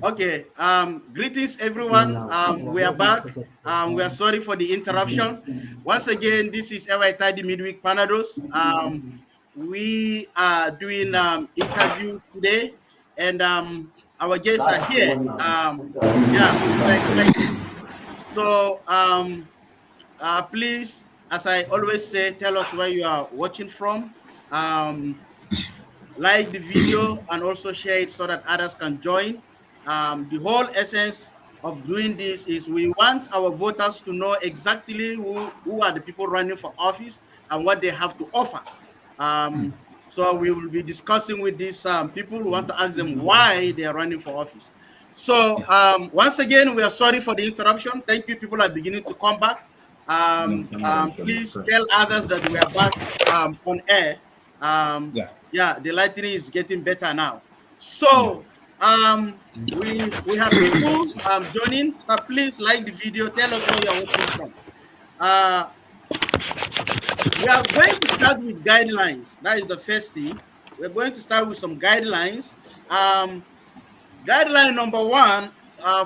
Okay. Greetings, everyone. We are back. We are sorry for the interruption. Once again, this is Tadi Midweek Panadose. We are doing interviews today, and our guests are here. Yeah, so excited. So, please, as I always say, tell us where you are watching from. Um, like the video and also share it so that others can join. The whole essence of doing this is we want our voters to know exactly who are the people running for office and what they have to offer. So we will be discussing with these people. We want to ask them why they are running for office. So once again, we are sorry for the interruption. Thank you. People are beginning to come back. Please tell others that we are back on air. Um, yeah, the lighting is getting better now. So we have people joining. Please like the video. Tell us where you're watching from. Uh, we are going to start with guidelines. That is the first thing. We're going to start with some guidelines. Guideline number one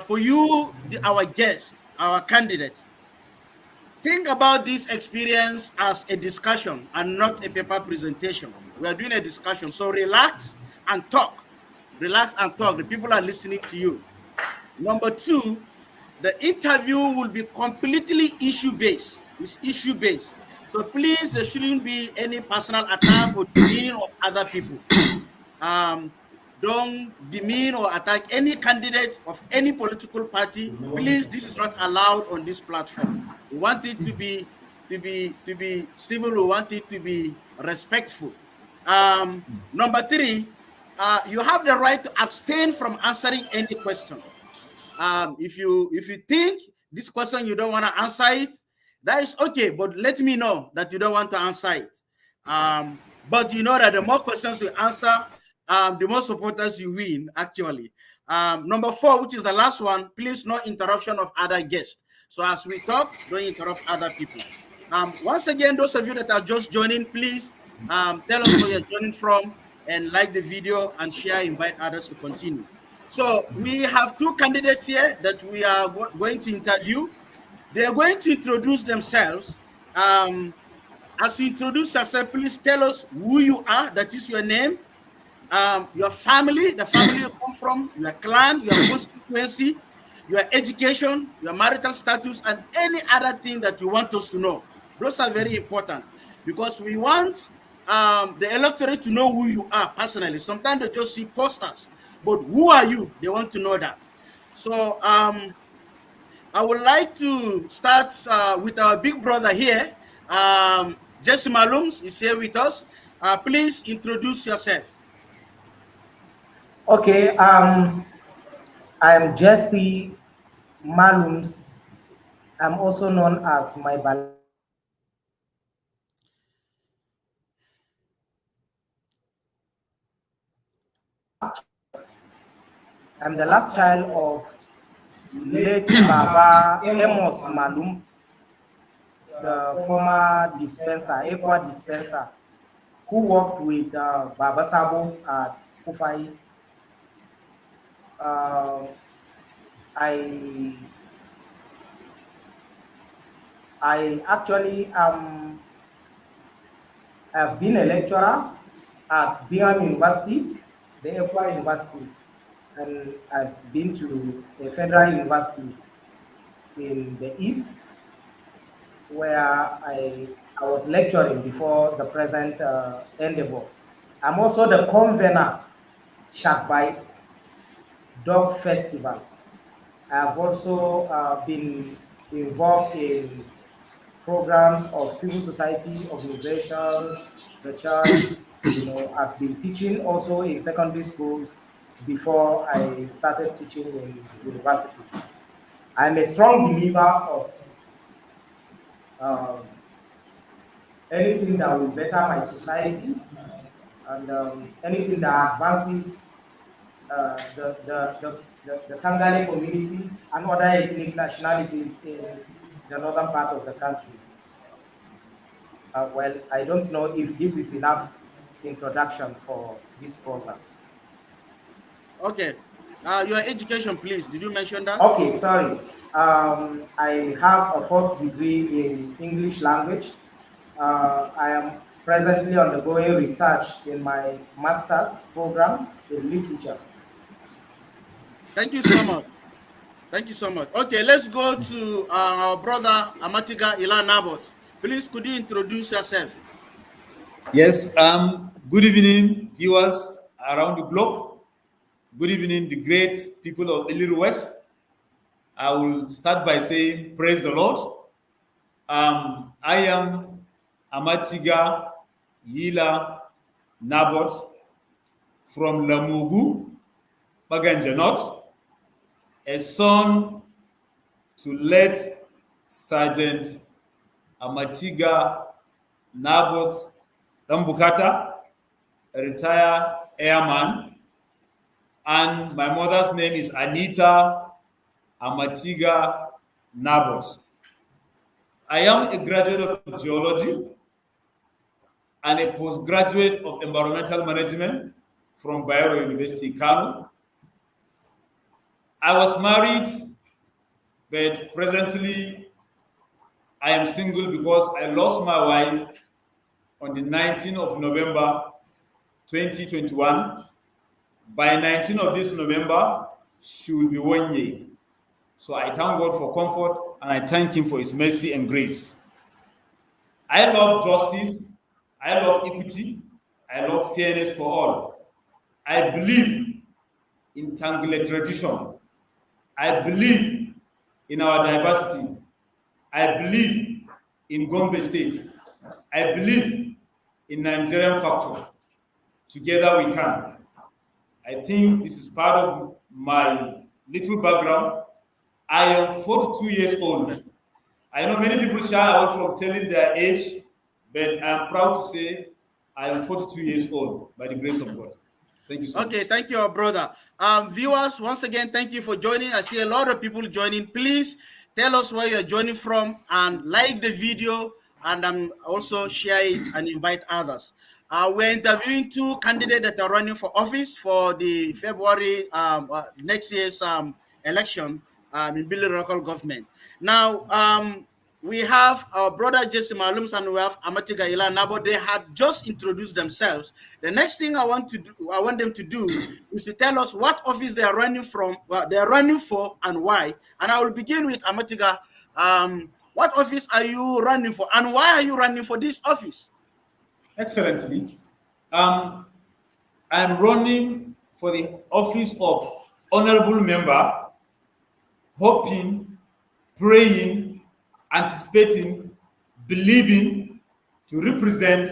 for you, our guest, our candidate. Think about this experience as a discussion and not a paper presentation. We are doing a discussion, so relax and talk. Relax and talk. The people are listening to you. Number two, the interview will be completely issue-based. It's issue-based. So please, there shouldn't be any personal attack or demeaning of other people. Don't demean or attack any candidate of any political party. Please, this is not allowed on this platform. We want it to be civil. We want it to be respectful. Number three, you have the right to abstain from answering any question. If you think this question you don't want to answer it, that is okay. But let me know that you don't want to answer it. But you know that the more questions you answer, the more supporters you win. Actually, number four, which is the last one, please no interruption of other guests. So as we talk, don't interrupt other people. Once again, those of you that are just joining, please tell us where you're joining from and like the video and share, invite others to continue. So we have two candidates here that we are going to interview. They are going to introduce themselves. As you introduce yourself, please tell us who you are, that is your name, your family, the family you come from, your clan, your constituency, your education, your marital status, and any other thing that you want us to know. Those are very important because we want the electorate to know who you are personally. Sometimes they just see posters, but who are you? They want to know that. So I would like to start with our big brother here. Jesse Malums is here with us. Please introduce yourself. Okay, I'm Jesse Malums. I'm also known as my I'm the last child of late Baba Amos Malum, the former dispenser, Equa dispenser, who worked with Baba Sabo at Kufai. I actually have been a lecturer at Bingham University, the Equa University, and I've been to a federal university in the East, where I was lecturing before the present endeavor. I'm also the convener Shakbai Dog Festival. I've also been involved in programs of civil society organizations, the church. I've been teaching also in secondary schools before I started teaching in university. I'm a strong believer of anything that will better my society and anything that advances the Tangale community and other ethnic nationalities in the northern part of the country. Well, I don't know if this is enough introduction for this program. Okay, Your education, please. Did you mention that? Okay, sorry. I have a first degree in English language. I am presently undergoing research in my master's program in literature. Thank you so much. Thank you so much. Okay, let's go to our brother Amatiga Ilan Nabot. Please, could you introduce yourself? Yes, good evening, viewers around the globe. Good evening, the great people of Billiri West. I will start by saying, praise the Lord. I am Amatiga Yila Nabot from Lamugu, Baganja North, a son to late Sergeant Amatiga Nabot Dambukata, a retired airman, and my mother's name is Anita Amatiga Nabot. I am a graduate of geology and a postgraduate of environmental management from Bayero University, Kano. I was married, but presently I am single because I lost my wife on the 19th of November 2021. By 19th of this November, she will be 1 year. So I thank God for comfort and I thank Him for His mercy and grace. I love justice, I love equity, I love fairness for all. I believe in Tangile tradition. I believe in our diversity. I believe in Gombe State. I believe in Nigerian factor. Together we can. I think this is part of my little background. I am 42 years old. I know many people shy away from telling their age, but I am proud to say I am 42 years old by the grace of God. Thank you so much. Okay, thank you, our brother. Viewers, once again, thank you for joining. I see a lot of people joining. Please tell us where you're joining from and like the video and also share it and invite others. We're interviewing two candidates that are running for office for the February next year's election in Billiri local government. Now, we have our brother Jesse Malums and we have Amatiga Ilan Nabo. They had just introduced themselves. The next thing I want them to do is to tell us what office they are running from, they are running for, and why. And I will begin with Amatiga. What office are you running for, and why are you running for this office? Excellently. I'm running for the office of honorable member, hoping, praying, anticipating, believing to represent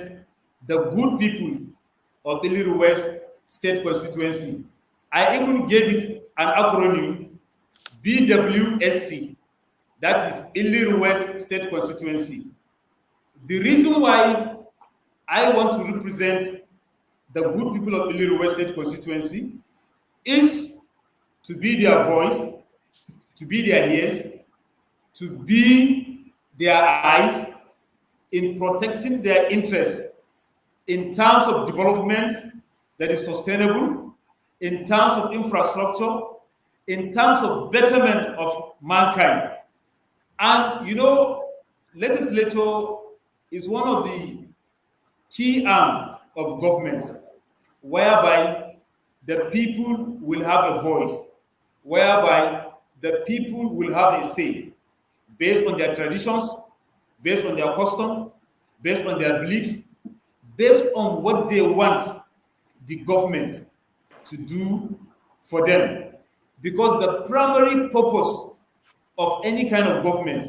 the good people of Billiri West State constituency. I even gave it an acronym, BWSC, that is Billiri West State constituency. The reason why I want to represent the good people of Billiri West State constituency is to be their voice, to be their ears, to be their eyes in protecting their interests in terms of development that is sustainable, in terms of infrastructure, in terms of betterment of mankind. And you know, legislature is one of the key arm of government whereby the people will have a voice, whereby the people will have a say based on their traditions, based on their custom, based on their beliefs, based on what they want the government to do for them. Because the primary purpose of any kind of government,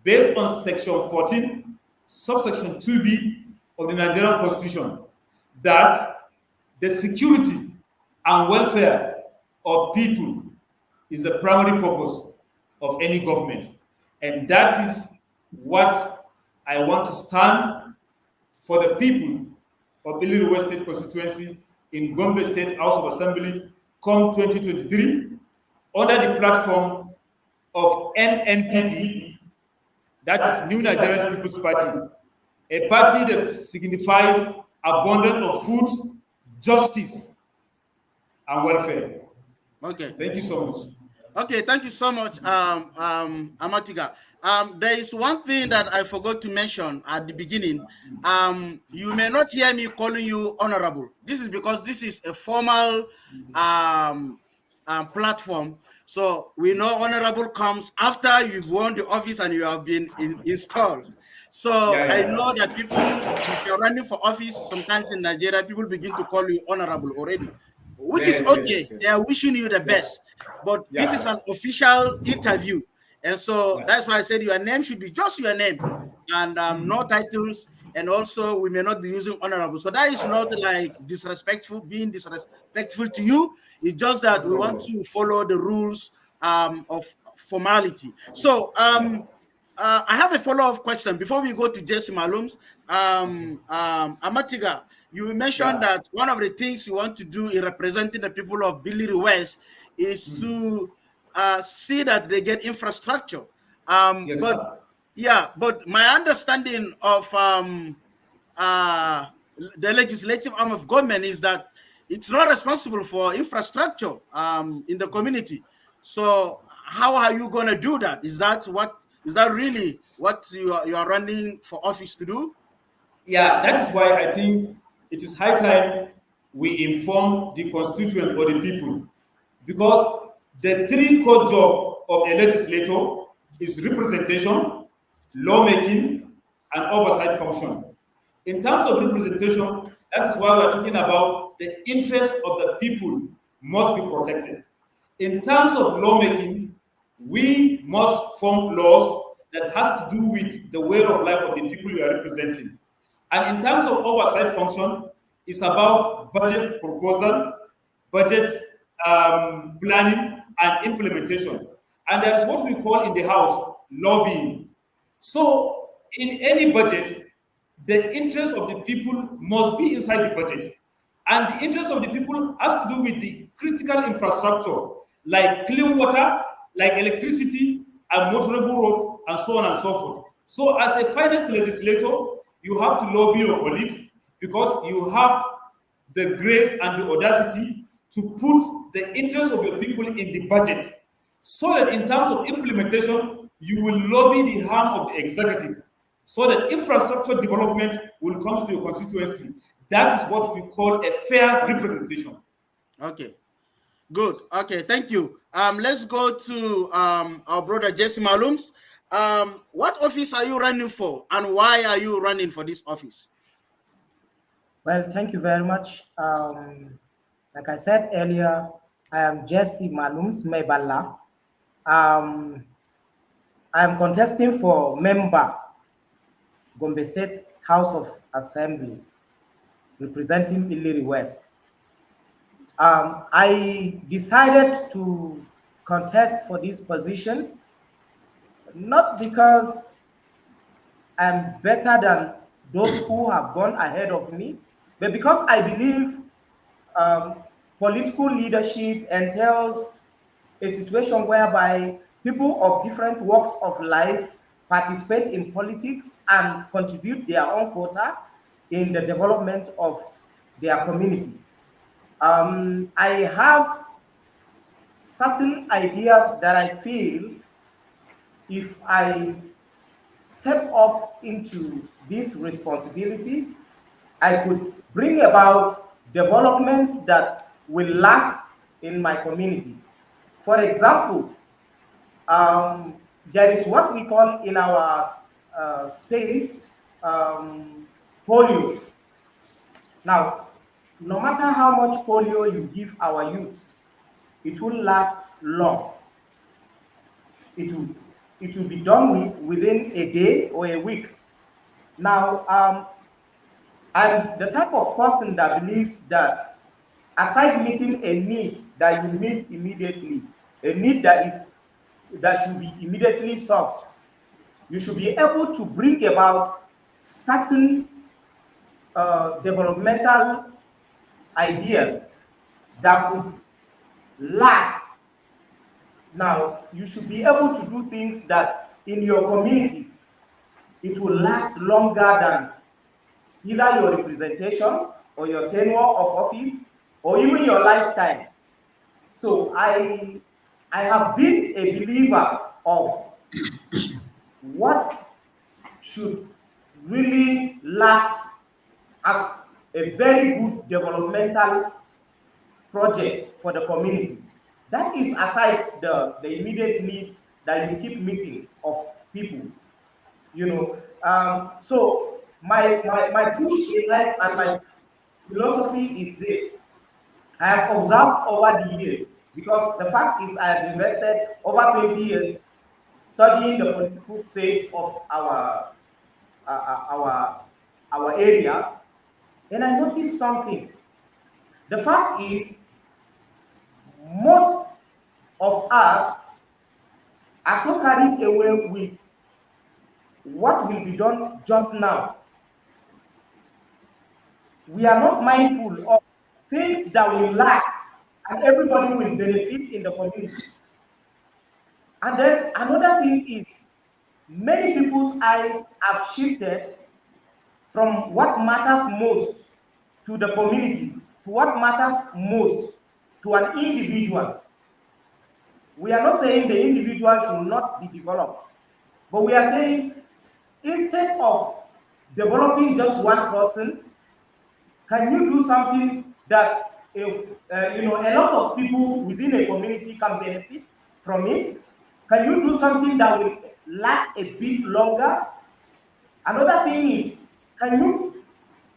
based on section 14, subsection 2b of the Nigerian Constitution, that the security and welfare of people is the primary purpose of any government. And that is what I want to stand for the people of Billiri West State constituency in Gombe State House of Assembly come 2023 under the platform of NNPP, that is New Nigerian People's Party, a party that signifies abundance of food, justice, and welfare. Okay. Thank you so much. Okay, thank you so much, Amatiga. There is one thing that I forgot to mention at the beginning. You may not hear me calling you honorable. This is because this is a formal platform. So we know honorable comes after you've won the office and you have been installed. So Yeah, I yeah. know that people, if you're running for office, sometimes in Nigeria, people begin to call you honorable already, which is Yes, yes, okay. yes, yes. They are wishing you the Yeah, best. But this is yeah, an official interview. And so yeah. that's why I said your name should be just your name and no titles. And also, we may not be using honorable. So that is not like being disrespectful to you. It's just No that we want problem. to follow the rules of formality. So Yeah. I have a follow-up question before we go to Jesse Malums. Okay. Amatiga, you mentioned Yeah. that one of the things you want to do in representing the people of Billiri West is to see that they get infrastructure. Yes, But sir. yeah, but my understanding of uh, the legislative arm of government is that it's not responsible for infrastructure in the community. So how are you going to do that? Is that really what you are running for office to do? Yeah, that is why I think it is high time we inform the constituents or the people, because the three core job of a legislator is representation, lawmaking, and oversight function. In terms of representation, that is why we are talking about the interest of the people must be protected. In terms of lawmaking, we must form laws that has to do with the way of life of the people we are representing. And in terms of oversight function, it's about budget proposal, budget planning, and implementation. And that's what we call in the house lobbying. So, in any budget, the interest of the people must be inside the budget. And the interest of the people has to do with the critical infrastructure, like clean water, like electricity, and motorable road, and so on and so forth. So, as a finance legislator, you have to lobby your colleagues because you have the grace and the audacity to put the interest of your people in the budget, so that in terms of implementation, you will lobby the arm of the executive, so that infrastructure development will come to your constituency. That is what we call a fair representation. Okay, good. Okay, thank you. Let's go to our brother Jesse Malums. What office are you running for, and why are you running for this office? Well, thank you very much. Like I said earlier, I am Jesse Malums Mebala. I am contesting for member Gombe State House of Assembly, representing Billiri West. I decided to contest for this position, not because I'm better than those who have gone ahead of me, but because I believe political leadership entails a situation whereby people of different walks of life participate in politics and contribute their own quota in the development of their community. I have certain ideas that I feel if I step up into this responsibility, I could bring about development that will last in my community. For example, there is what we call in our space polio. Now, no matter how much polio you give our youth, it will last long. It will be done within a day or a week. Now, I'm the type of person that believes that aside meeting a need that you meet immediately, a need that should be immediately solved, you should be able to bring about certain developmental ideas that could last. Now, you should be able to do things that in your community, it will last longer than either your representation or your tenure of office or even your lifetime. So I have been a believer of what should really last as a very good developmental project for the community. That is aside the immediate needs that you keep meeting of people, you know. So my push in life and my philosophy is this. I have observed over the years, because the fact is I have invested over 20 years studying the political space of our area, and I noticed something. The fact is, most of us are so carried away with what will be done just now. We are not mindful of things that will last and everybody will benefit in the community. And then another thing is, many people's eyes have shifted from what matters most to the community to what matters most to an individual. We are not saying the individual should not be developed, but we are saying, instead of developing just one person, can you do something that a lot of people within a community can benefit from it? Can you do something that will last a bit longer? Another thing is, can you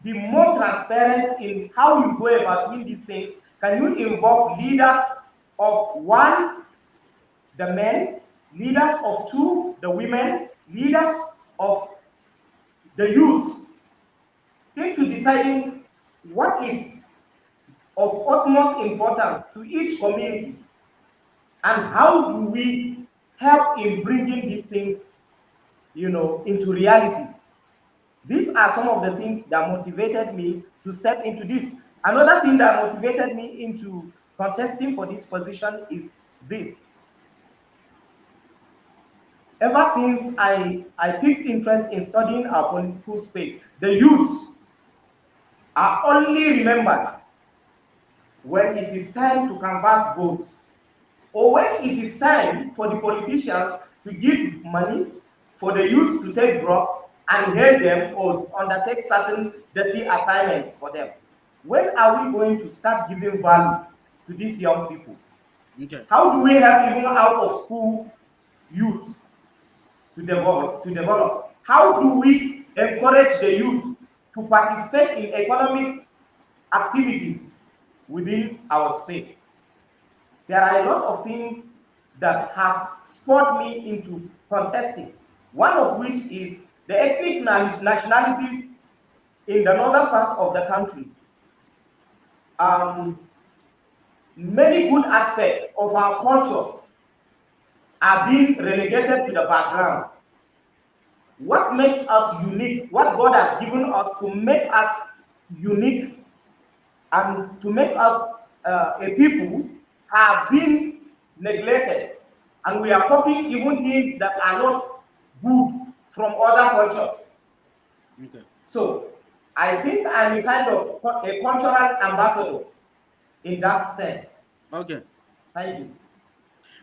be more transparent in how you go about doing these things? Can you involve leaders of one, the men, leaders of two, the women, leaders of the youth, into deciding what is of utmost importance to each community, and how do we help in bringing these things, into reality? These are some of the things that motivated me to step into this. Another thing that motivated me into contesting for this position is this. Ever since I picked interest in studying our political space, the youth are only remembered when it is time to canvass votes, or when it is time for the politicians to give money for the youth to take drugs and help them or undertake certain dirty assignments for them. When are we going to start giving value to these young people? Okay. How do we help even out of school youth to develop? How do we encourage the youth to participate in economic activities within our space? There are a lot of things that have spurred me into contesting, one of which is the ethnic nationalities in the northern part of the country. Many good aspects of our culture are being relegated to the background. What makes us unique, what God has given us to make us unique and to make us a people, have been neglected, and we are copying even things that are not good from other cultures. Okay. So I think I'm a kind of a cultural ambassador in that sense. Okay. Thank you.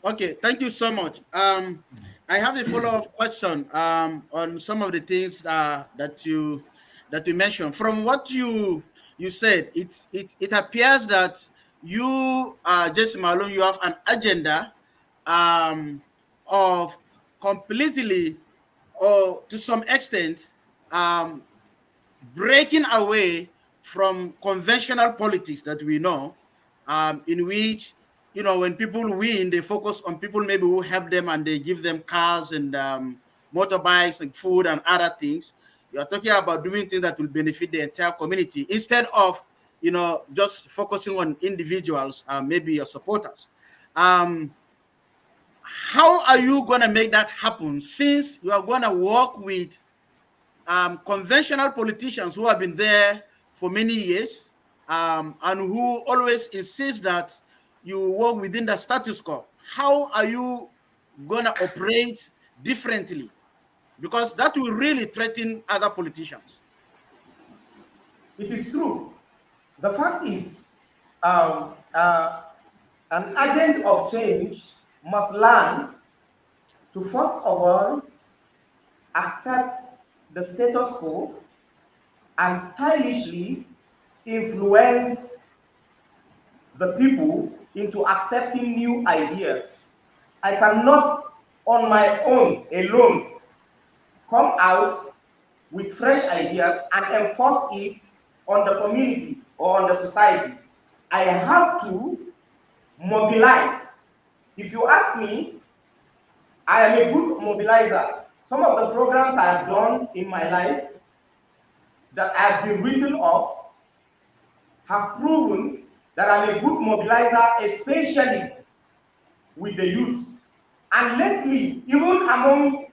Okay, thank you so much. I have a follow-up question on some of the things that you mentioned. From what you said, it appears that you, Jesse Malone, you have an agenda of completely, or to some extent, breaking away from conventional politics that we know, in which, when people win, they focus on people maybe who help them and they give them cars and motorbikes and food and other things. You are talking about doing things that will benefit the entire community instead of, just focusing on individuals, maybe your supporters. How are you going to make that happen, since you are going to work with conventional politicians who have been there for many years, and who always insist that you work within the status quo? How are you going to operate differently? Because that will really threaten other politicians. It is true. The fact is, um, uh, An agent of change must learn to first of all accept the status quo and stylishly influence the people into accepting new ideas. I cannot on my own alone come out with fresh ideas and enforce it on the community or on the society. I have to mobilize. If you ask me, I am a good mobilizer. Some of the programs I have done in my life that I have been written off have proven that I'm a good mobilizer, especially with the youth. And lately, even among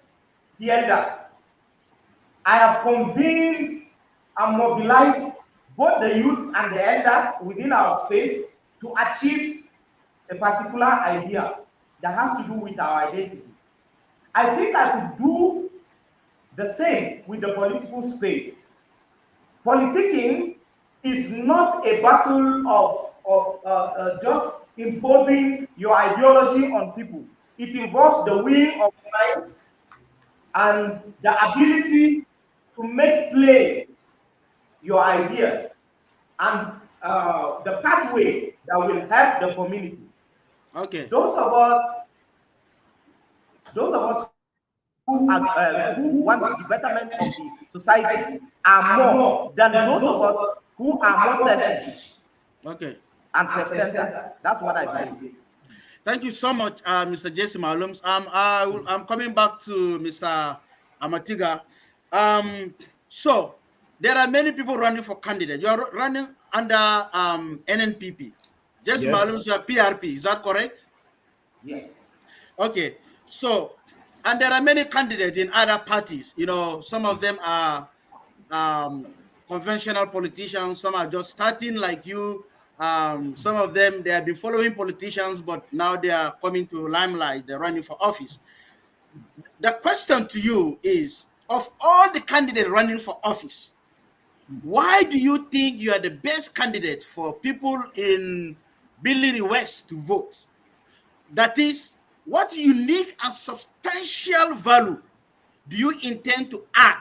the elders, I have convened and mobilized both the youth and the elders within our space to achieve a particular idea that has to do with our identity. I think I could do the same with the political space. Politicking is not a battle of just imposing your ideology on people. It involves the will of minds and the ability to make play your ideas and the pathway that will help the community. Okay. Those of us who want the betterment of the society are more than those of us who are more selfish. Okay. And self-centered. That's what I believe. Thank you so much, Mr. Jason Malums. I'm coming back to Mr. Amatiga. So there are many people running for candidate. You are running under NNPP. Jason Malums, you are PRP. Is that correct? Yes. Okay. So, and there are many candidates in other parties. You know, some of them are conventional politicians. Some are just starting like you. Some of them, they have been following politicians, but now they are coming to limelight. They're running for office. The question to you is, of all the candidates running for office, why do you think you are the best candidate for people in Billiri West to vote? That is, what unique and substantial value do you intend to add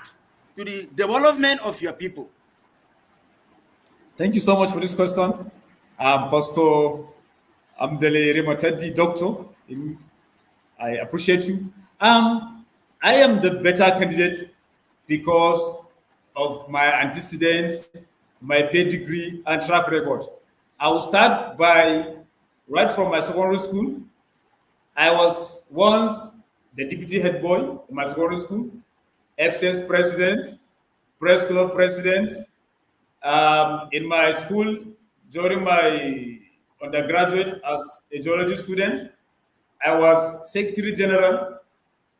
to the development of your people? Thank you so much for this question. Pastor Billiri Tadi, doctor. I appreciate you. I am the better candidate because of my antecedents, my pedigree, and track record. I will start by right from my secondary school. I was once the deputy head boy in my secondary school, FCS president, press club president. In my school, during my undergraduate as a geology student, I was Secretary General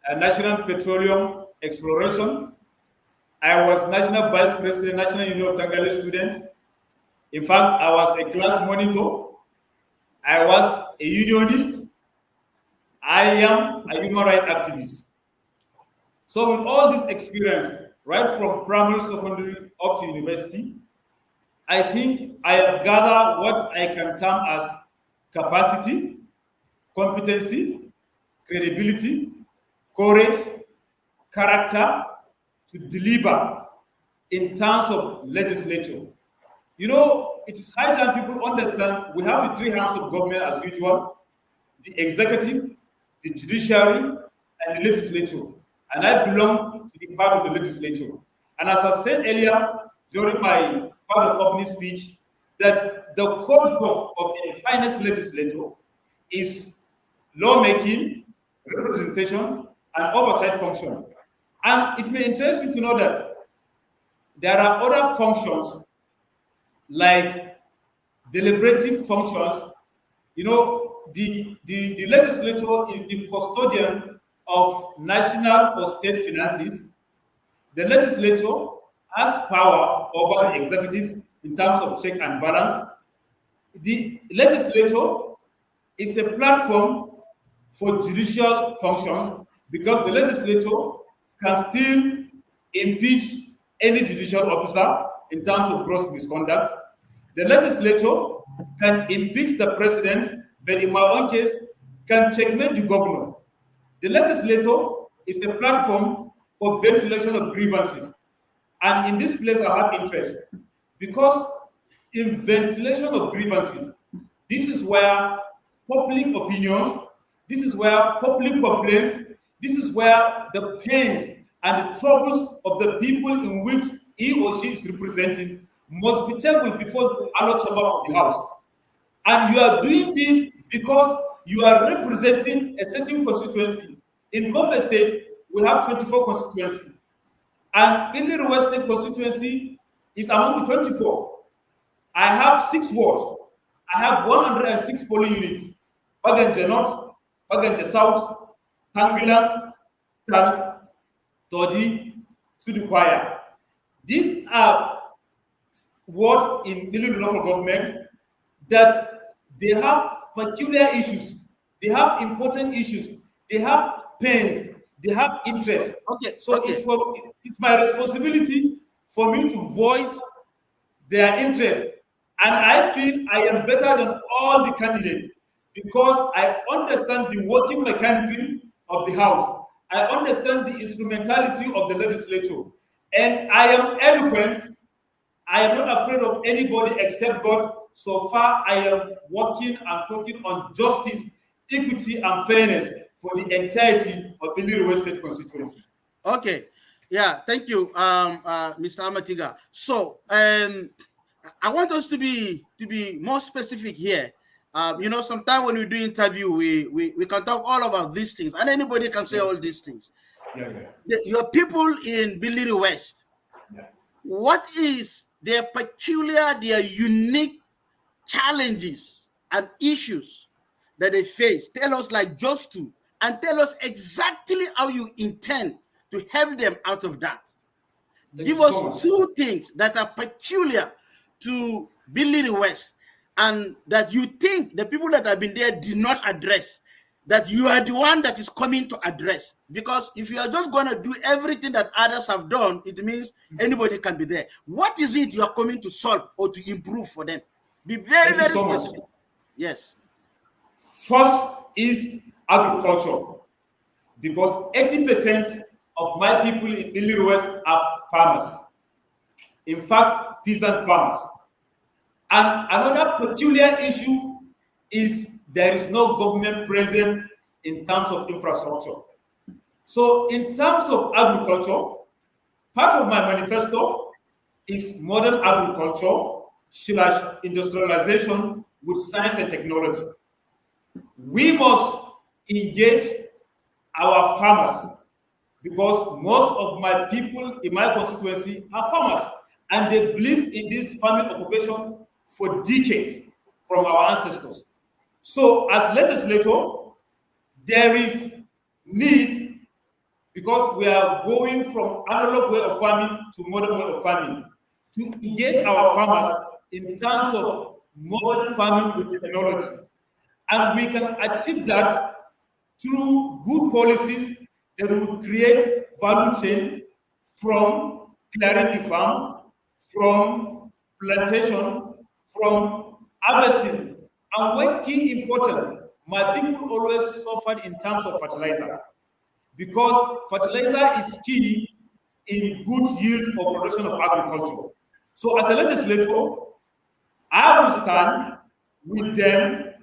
at National Petroleum Exploration. I was National Vice President, National Union of Tangale Students. In fact, I was a class monitor. I was a unionist. I am a human rights activist. So with all this experience, right from primary, secondary, up to university, I think I have gathered what I can term as capacity, competency, credibility, courage, character to deliver in terms of legislature. You know, it is high time people understand we have the three arms of government as usual: the executive, the judiciary, and the legislature. And I belong to the part of the legislature. And as I said earlier during my part of opening speech, that the core job of a finance legislator is lawmaking, representation, and oversight function. And it may interest you to know that there are other functions like deliberative functions. You know, the legislature is the custodian of national or state finances. The legislature has power over the executives in terms of check and balance. The legislature is a platform for judicial functions because the legislature can still impeach any judicial officer in terms of gross misconduct. The legislature can impeach the president but in my own case, can checkmate the governor. The legislature is a platform for ventilation of grievances. And in this place, I have interest because in ventilation of grievances, this is where public opinions, this is where public complaints, this is where the pains and the troubles of the people in which he or she is representing must be tabled before the allotted chamber of the House. And you are doing this because you are representing a certain constituency. In Gombe State, we have 24 constituencies. And Billiri West State constituency is among the 24. I have 6 wards. I have 106 polling units. Baganje North, Baganje South, Tangilan, Tadi, Tudukwaya. These are wards in Billiri local government that they have peculiar issues. They have important issues. They have pains. They have interest. Okay. So it's my responsibility for me to voice their interest. And I feel I am better than all the candidates because I understand the working mechanism of the House. I understand the instrumentality of the legislature. And I am eloquent. I am not afraid of anybody except God. So far, I am working and talking on justice, equity, and fairness for the entirety of Billiri West State constituency. Okay. Yeah, thank you, Mr. Amatiga. So I want us to be more specific here. Sometimes when we do interview, we can talk all about these things, and anybody can say all these things. Your people in Billiri West, what is their peculiar, their unique challenges and issues that they face? Tell us like just two, and tell us exactly how you intend to help them out of that. Give us 2 things that are peculiar to Billiri West and that you think the people that have been there did not address, that you are the one that is coming to address. Because if you are just going to do everything that others have done, it means anybody can be there. What is it you are coming to solve or to improve for them? Be very, very specific. Yes. First is agriculture, because 80% of my people in Billiri West are farmers. In fact, peasant farmers. And another peculiar issue is there is no government present in terms of infrastructure. So in terms of agriculture, part of my manifesto is modern agriculture / industrialization with science and technology. We must engage our farmers because most of my people in my constituency are farmers and they believe in this farming occupation for decades from our ancestors. So as legislator, there is need, because we are going from analog way of farming to modern way of farming, to engage our farmers in terms of modern farming with technology. And we can achieve that through good policies that will create value chain from clearing the farm, from plantation, from harvesting. And one key important, my people always suffered in terms of fertilizer, because fertilizer is key in good yield or production of agriculture. So as a legislator, I will stand with them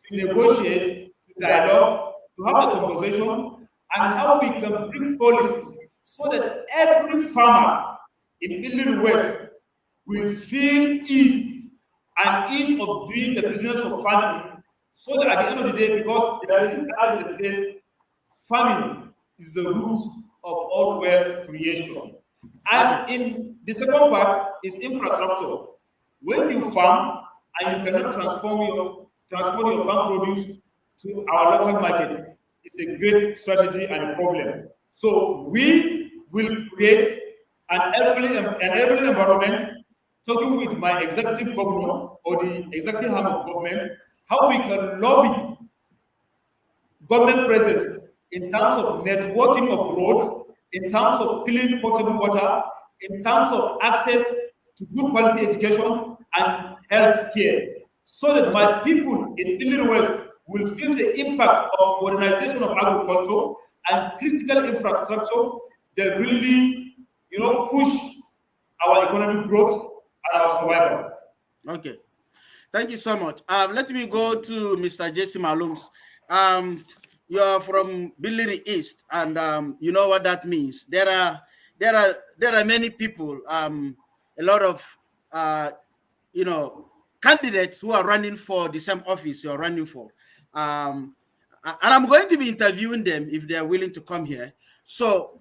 to negotiate, to dialogue, to have a conversation, and how we can bring policies so that every farmer in Billiri West will feel eased and ease of doing the business of farming, so that at the end of the day, because at the end of the day, farming is the root of all wealth creation. And in the second part is infrastructure. When you farm and you cannot transport your farm produce to our local market, it's a great strategy and a problem. So we will create an enabling environment, talking with my executive governor or the executive arm of government, how we can lobby government presence in terms of networking of roads, in terms of clean potable water, in terms of access to good quality education and health care, so that my people in Billiri West will feel the impact of modernization of agriculture and critical infrastructure that really, push our economic growth and our survival. Okay. Thank you so much. Let me go to Mr. Jesse Malums. You're from Billiri East, and you know what that means. There are many people, a lot of candidates who are running for the same office you're running for. And I'm going to be interviewing them if they're willing to come here. So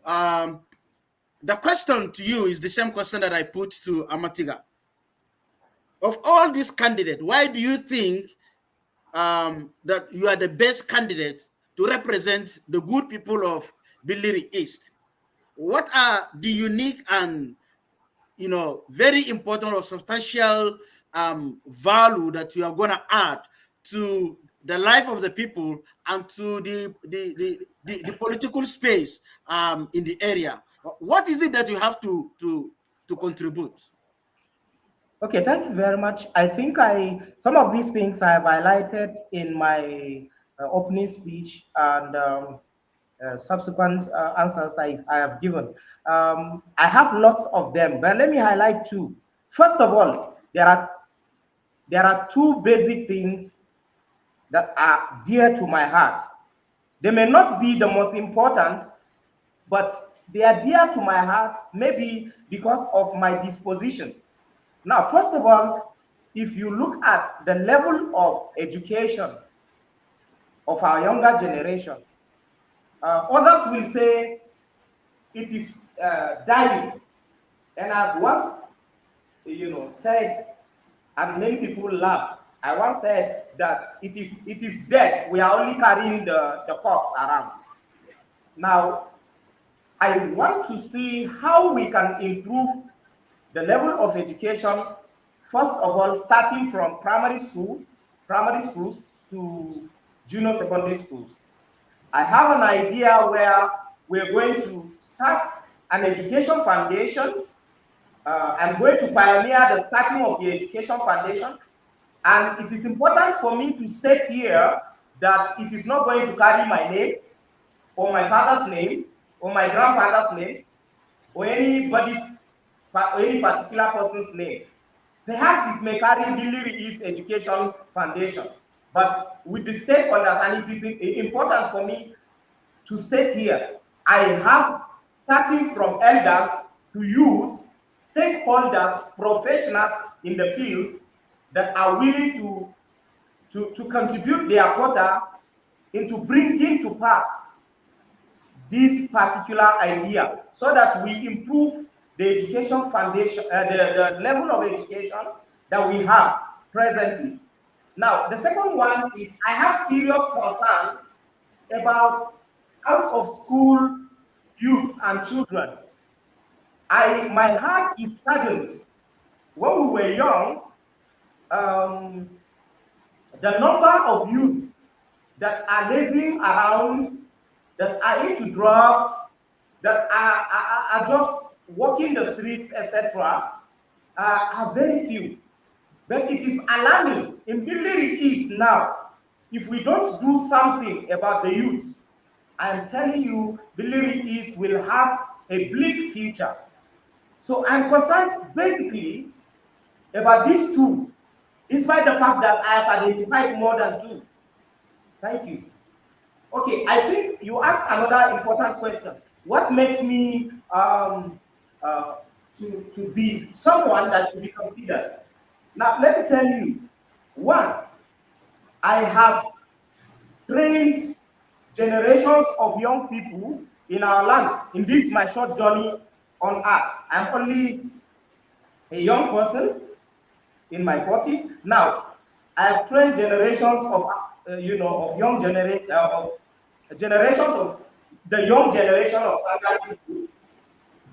the question to you is the same question that I put to Amatiga. Of all these candidates, why do you think that you are the best candidate to represent the good people of Billiri East? What are the unique and very important or substantial value that you are going to add to the life of the people and to the political space in the area? What is it that you have to contribute? Okay, thank you very much. I think some of these things I have highlighted in my opening speech and subsequent answers I have given. I have lots of them, but let me highlight two. First of all, there are two basic things that are dear to my heart. They may not be the most important, but they are dear to my heart, maybe because of my disposition. Now, first of all, if you look at the level of education of our younger generation, others will say it is dying. And I've once, said, and many people laugh, I once said that it is dead. We are only carrying the corpse around. Now, I want to see how we can improve the level of education, first of all, starting from primary schools to junior secondary schools. I have an idea where we're going to start an education foundation. I'm going to pioneer the starting of the education foundation. And it is important for me to state here that it is not going to carry my name or my father's name or my grandfather's name or any particular person's name. Perhaps it may carry Billiri East Education Foundation, but with the stakeholders, and it is important for me to state here, I have, starting from elders to youth, stakeholders, professionals in the field that are willing to contribute their quota into bringing to pass this particular idea so that we improve the education foundation, the level of education that we have presently. Now, the second one is I have serious concern about out of school youths and children. My heart is saddened. When we were young, the number of youths that are lazing around, that are into drugs, that are just walking the streets, etc., are very few. But it is alarming. In Billiri East now, if we don't do something about the youth, I am telling you, Billiri East will have a bleak future. So I'm concerned basically about these two, despite the fact that I have identified more than two. Thank you. Okay, I think you asked another important question. What makes me to be someone that should be considered? Now, let me tell you, one, I have trained generations of young people in our land in this my short journey on earth. I'm only a young person in my 40s. Now, I have trained generations of generations of the young generation of Tadi people,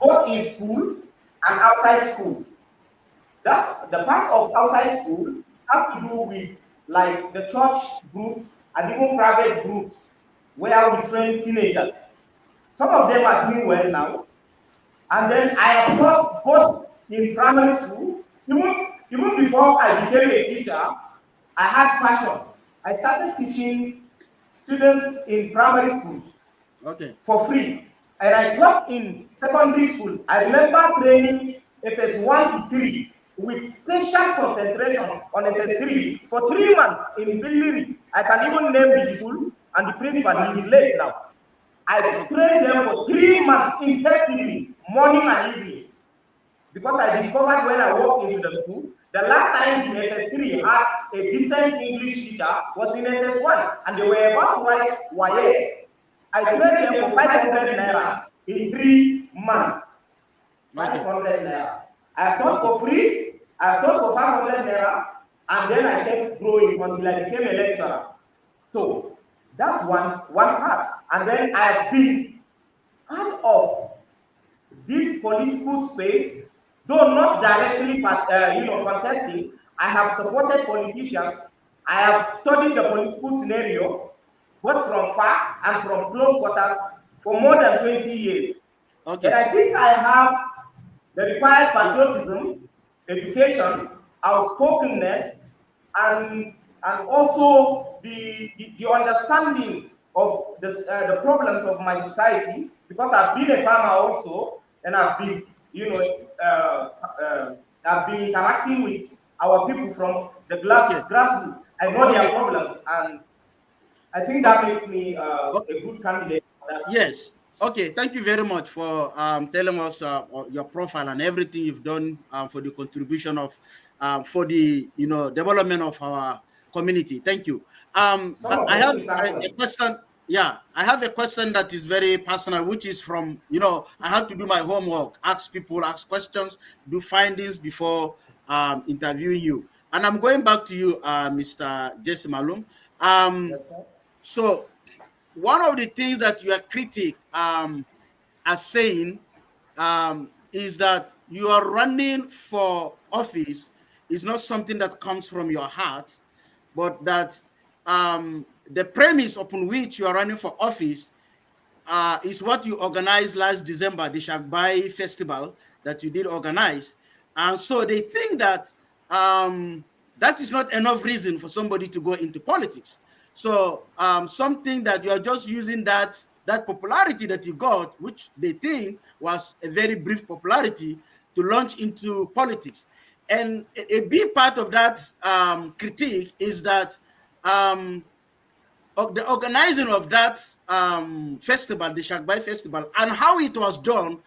both in school and outside school. That the part of outside school has to do with like the church groups and even private groups where we train teenagers. Some of them are doing well now. And then I have taught both in primary school, even before I became a teacher, I had passion I started teaching students in primary schools for free. And I taught in secondary school. I remember training SS1 to 3 with special concentration on SS3 for 3 months in Billiri. I can even name the school and the principal. He is late now. I trained them for 3 months intensively, morning and evening. Because I discovered when I walked into the school, the last time the SS3 had a decent English teacher was in SS1, and they were about to write YA. I trained them for 500 naira in 3 months. 500 naira. I taught for free, I taught for 500 naira, and then I kept growing until I became a lecturer. So that's one part. And then I've been part of this political space, though not directly contesting. I have supported politicians. I have studied the political scenario, both from far and from close quarters, for more than 20 years. And I think I have the required patriotism, education, outspokenness, and also the understanding of the problems of my society, because I've been a farmer also, and I've been, I've been interacting with our people from the grassroots. I know their problems, and I think that makes me a good candidate for that. Yes. Okay. Thank you very much for telling us your profile and everything you've done for the contribution of for the development of our community. Thank you. I have a question. Yeah, I have a question that is very personal, which is from, I had to do my homework, ask people, ask questions, do findings before interviewing you. And I'm going back to you, Mr. Jesse Malum. Yes, sir. So one of the things that your critic are saying is that you are running for office is not something that comes from your heart, but that the premise upon which you are running for office is what you organized last December, the Shagbai Festival that you did organize. And so they think that that is not enough reason for somebody to go into politics. So something that you are just using that popularity that you got, which they think was a very brief popularity, to launch into politics. And a big part of that critique is that the organizing of that festival, the Shagbai Festival, and how it was done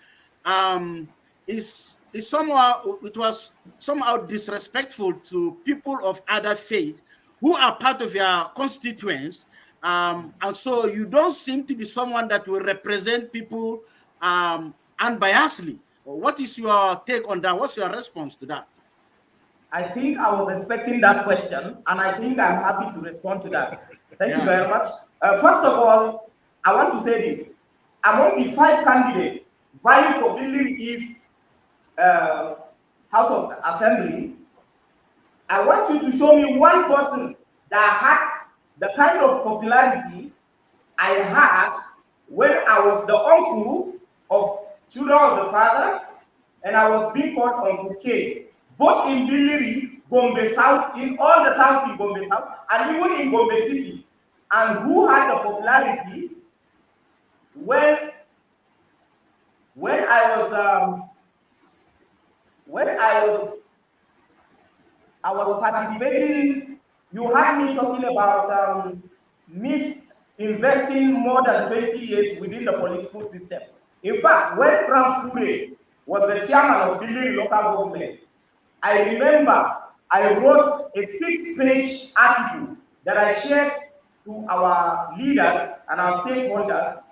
is somehow disrespectful to people of other faith who are part of your constituents, and so you don't seem to be someone that will represent people unbiasedly. What is your take on that? What's your response to that? I think I was expecting that question, and I think I'm happy to respond to that. Thank you very much. First of all, I want to say this. Among the 5 candidates vying for Billiri East House of Assembly, I want you to show me one person that had the kind of popularity I had when I was the uncle of children of the father, and I was being called Uncle K, both in Billiri, Gombe South, in all the towns in Gombe South, and even in Gombe City. And who had the popularity when I was participating. You had me talking about me investing more than 20 years within the political system. In fact, when Frank Kure was the chairman of Billiri local government, I remember I wrote a 6-page article that I shared to our leaders and our stakeholders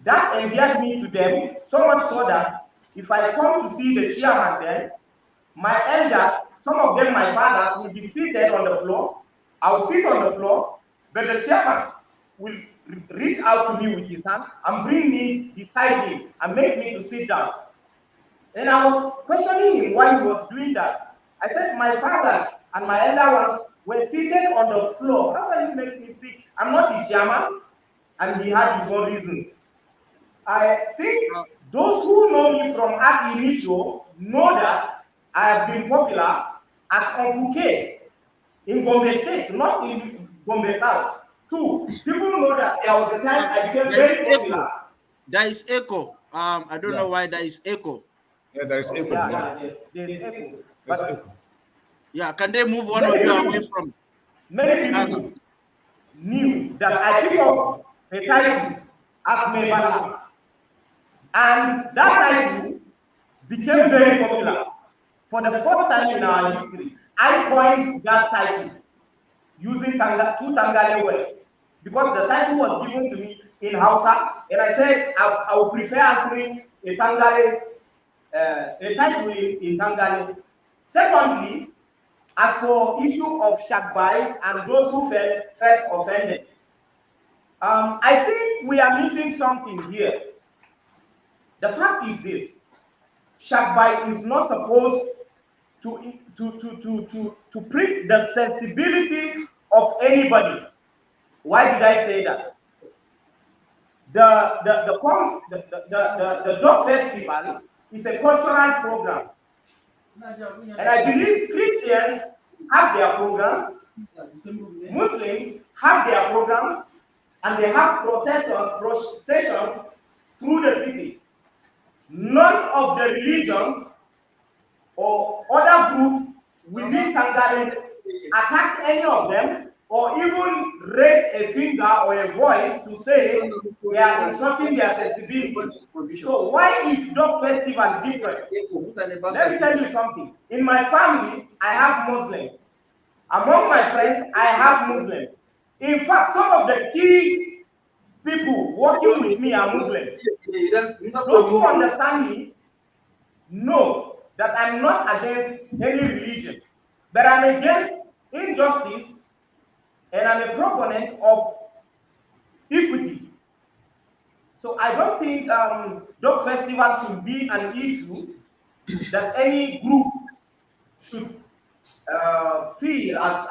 that endeared me to them, so much so that if I come to see the chairman then, my elders, some of them my fathers, will be seated on the floor. I'll sit on the floor, but the chairman will reach out to me with his hand and bring me beside him and make me to sit down. And I was questioning him why he was doing that. I said, my fathers and my elder ones were seated on the floor. How can you make me sit? I'm not the chairman. And he had his own reasons. I think those who know me from ab initio know that I have been popular as Uncle K in Gombe State, not in Gombe South. Two, people know that there was a time I became very popular. There is echo. I don't know why there is echo. Yeah, there is echo. There is echo. There's echo. Yeah, can they move one of you away from? Many people knew that I picked up a title as Mebala. And that title became very popular. For the first time in our history, I coined that title using two Tangale words, because the title was given to me in Hausa, and I said I would prefer answering a Tangale, a title in Tangale. Secondly, as for issue of Shakbai and those who felt offended, I think we are missing something here. The fact is this: Shakbai is not supposed to prick the sensibility of anybody. Why did I say that? The Dog Festival is a cultural program, and I believe Christians have their programs, Muslims have their programs, and they have processions through the city. None of the religions or other groups within Tanzania attack any of them, or even raise a finger or a voice to say they are insulting their sensibility. So why is Dog Festival different? Let me tell you something. In my family, I have Muslims. Among my friends, I have Muslims. In fact, some of the key people working with me are Muslims. Those who understand me know that I'm not against any religion, but I'm against injustice, and I'm a proponent of equity. So I don't think Dog Festival should be an issue that any group should see as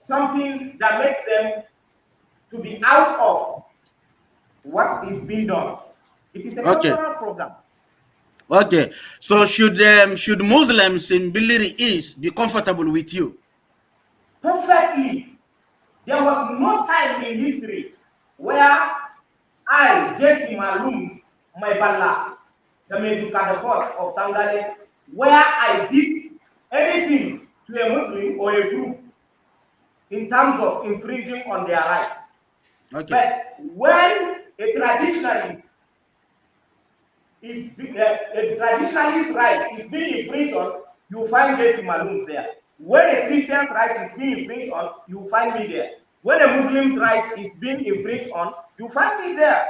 something that makes them to be out of what is being done. It is a cultural program. Okay, so should Muslims in Billiri East be comfortable with you? Perfectly. There was no time in history where I, Jesse Malums, my Bala, the Meduka the fourth of Sangale, where I did anything to a Muslim or a group in terms of infringing on their rights. Okay. But when a traditionalist right is being infringed on, you find Jesse Malums there. When a Christian's right is being infringed on, you find me there. When a Muslim's right is being infringed on, you find me there.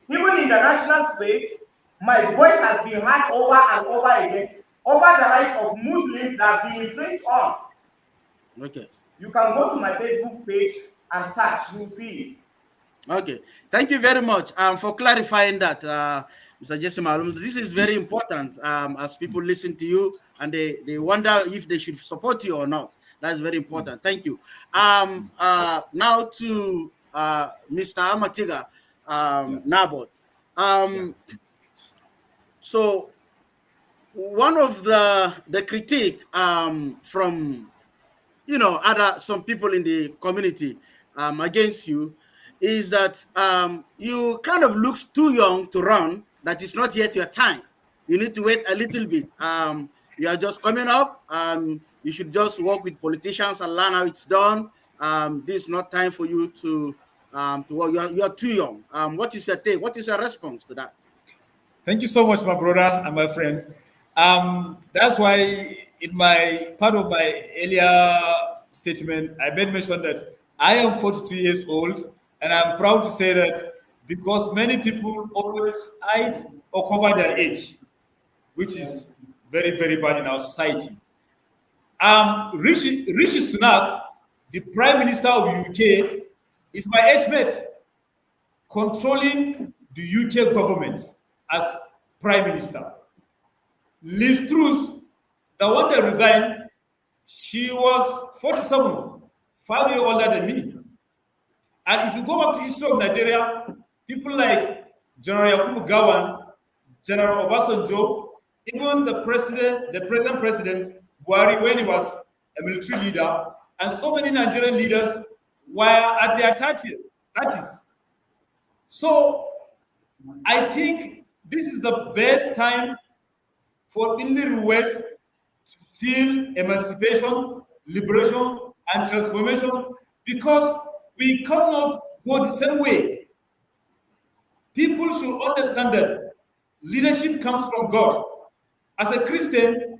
Even in the national space, my voice has been heard over and over again over the rights of Muslims that have been infringed on. Okay. You can go to my Facebook page and search, you'll see it. Okay. Thank you very much for clarifying that, Mr. Jesse Malum. This is very important as people listen to you and they wonder if they should support you or not. That's very important. Thank you. Now to Mr. Amatiga Nabot. So one of the critique from some people in the community against you is that you kind of looks too young to run. That is not yet your time. You need to wait a little bit. You are just coming up. You should just work with politicians and learn how it's done. This is not time for you to work. You are too young. What is your take? What is your response to that? Thank you so much, my brother and my friend. That's why in my part of my earlier statement, I made mention that I am 42 years old, and I'm proud to say that because many people always hide or cover their age, which is very, very bad in our society. Rishi Sunak, the Prime Minister of UK, is my age mate, controlling the UK government as Prime Minister. Liz Truss, the one that resigned, she was 47, 5 years older than me. And if you go back to history of Nigeria, people like General Yakubu Gowon, General Obasanjo, even the present president Buhari when he was a military leader, and so many Nigerian leaders were at their 30s. So I think this is the best time for Billiri West to feel emancipation, liberation, and transformation, because we cannot go the same way. People should understand that leadership comes from God. As a Christian,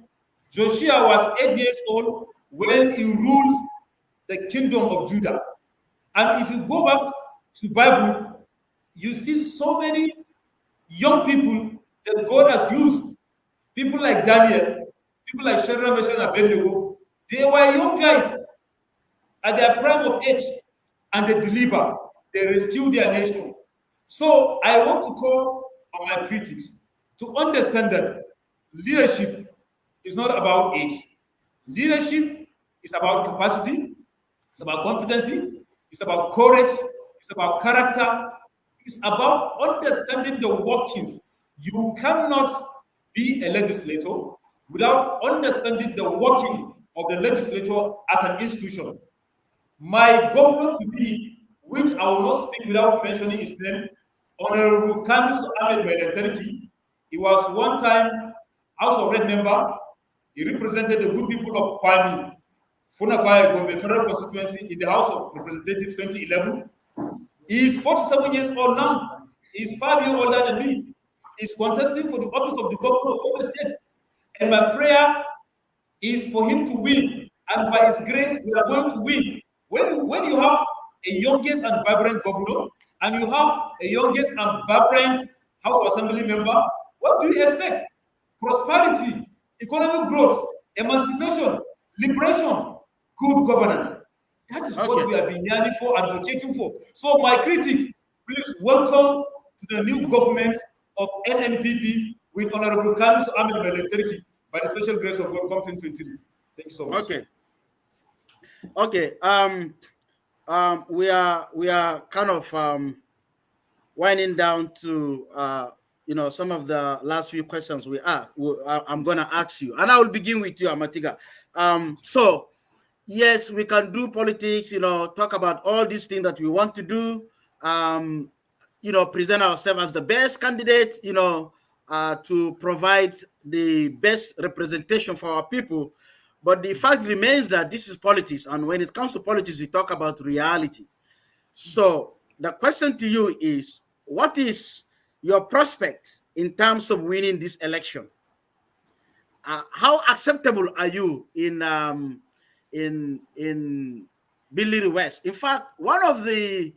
Joshua was 8 years old when he ruled the kingdom of Judah. And if you go back to Bible, you see so many young people that God has used. People like Daniel, people like Shadrach, Meshach, and Abednego. They were young guys at their prime of age, and they deliver. They rescue their nation. So I want to call on my critics to understand that leadership is not about age. Leadership is about capacity, it's about competency, it's about courage, it's about character, it's about understanding the workings. You cannot be a legislator without understanding the working of the legislature as an institution. My governor to be, which I will not speak without mentioning his name, Honorable Kamis Ahmed Melenterki, he was one time House of Red member. He represented the good people of Kwami, Funakwaya Gombe Federal Constituency in the House of Representatives 2011. He is 47 years old now. He is 5 years older than me. He is contesting for the office of the governor of Gombe State. And my prayer is for him to win. And by his grace, we are going to win. When you have a youngest and vibrant governor, and you have a youngest and vibrant House of Assembly member, what do you expect? Prosperity, economic growth, emancipation, liberation, good governance. That is what we have been yearning for, advocating for. So my critics, please welcome to the new government of NNPP with Honorable Kamis Ahmed Melenterki by the special grace of God, come 2023. Thank you so much. Okay. We are kind of winding down to some of the last few questions I'm gonna ask you, and I will begin with you, Amatiga. So yes, we can do politics, talk about all these things that we want to do, present ourselves as the best candidate, to provide the best representation for our people. But the fact remains that this is politics. And when it comes to politics, we talk about reality. So the question to you is, what is your prospect in terms of winning this election? How acceptable are you in Billiri West? In fact, one of the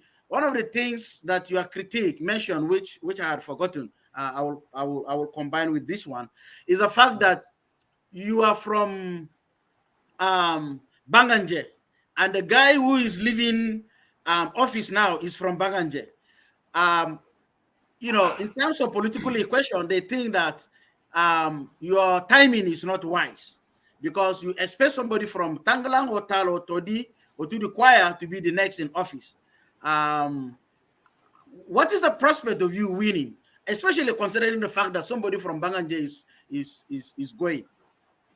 things that your critique mentioned, which I had forgotten, I will combine with this one, is the fact that you are from Banganje, and the guy who is leaving office now is from Banganje. In terms of political equation, they think that your timing is not wise, because you expect somebody from Tangalang or Tal or Todi or to the choir to be the next in office. What is the prospect of you winning, especially considering the fact that somebody from Banganje is going?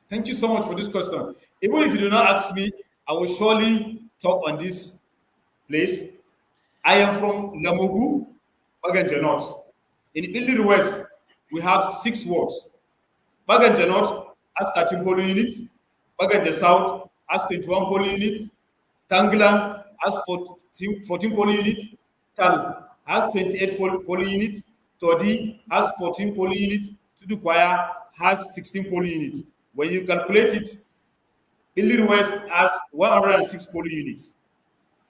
Thank you so much for this question. Even if you do not ask me, I will surely talk on this place. I am from Lamugu, Baganje North. In Billiri West, we have 6 wards. Baganje North has 13 polling units. Baganje South has 21 polling units. Tangalang has 14 polling units. Tal has 28 polling units. Todi has 14 polling units. Tudukwaya has 16 polling units. When you calculate it, Billiri West has 106 polling units.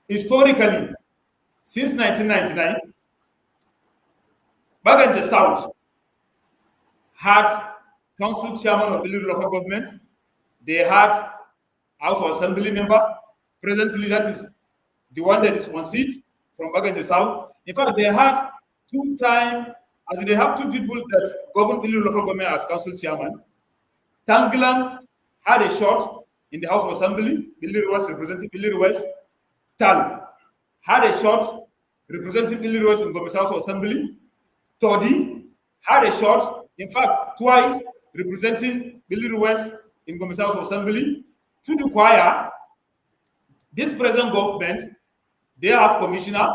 Historically, since 1999, Baganje South had council chairman of Billiri local government. They had House of Assembly member. Presently, that is the one that is on seat from Baganje South. In fact, they had they have 2 people that govern Billiri local government as council chairman. Tangalang had a shot in the House of Assembly, Billiri West representing Billiri West. Tal had a shot representing Billiri West in Gombe House of Assembly. Todi had a shot, in fact, twice representing Billiri West in Gombe House of Assembly. To the choir, this present government they have commissioner,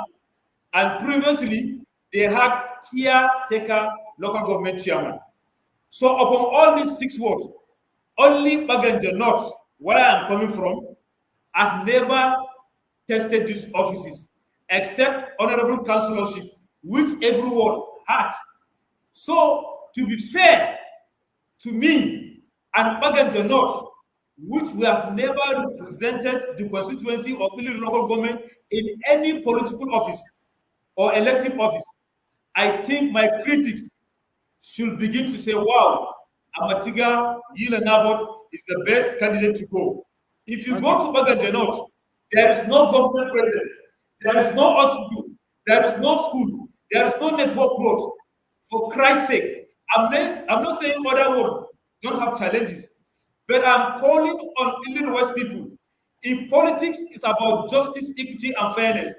and previously they had caretaker local government chairman. So upon all these 6 wards, only Baganja North, where I am coming from, have never tested these offices, except honorable councillorship, which everyone had. So, to be fair to me and Baganja North, which we have never represented the constituency of Billiri local government in any political office or elective office, I think my critics should begin to say, wow, Amatiga Yila Nabot is the best candidate to go. If you go to Baganja North, there is no government president, there is no hospital, there is no school, there is no network road. For Christ's sake, I'm not saying other world don't have challenges, but I'm calling on Billiri West people. If politics is about justice, equity, and fairness,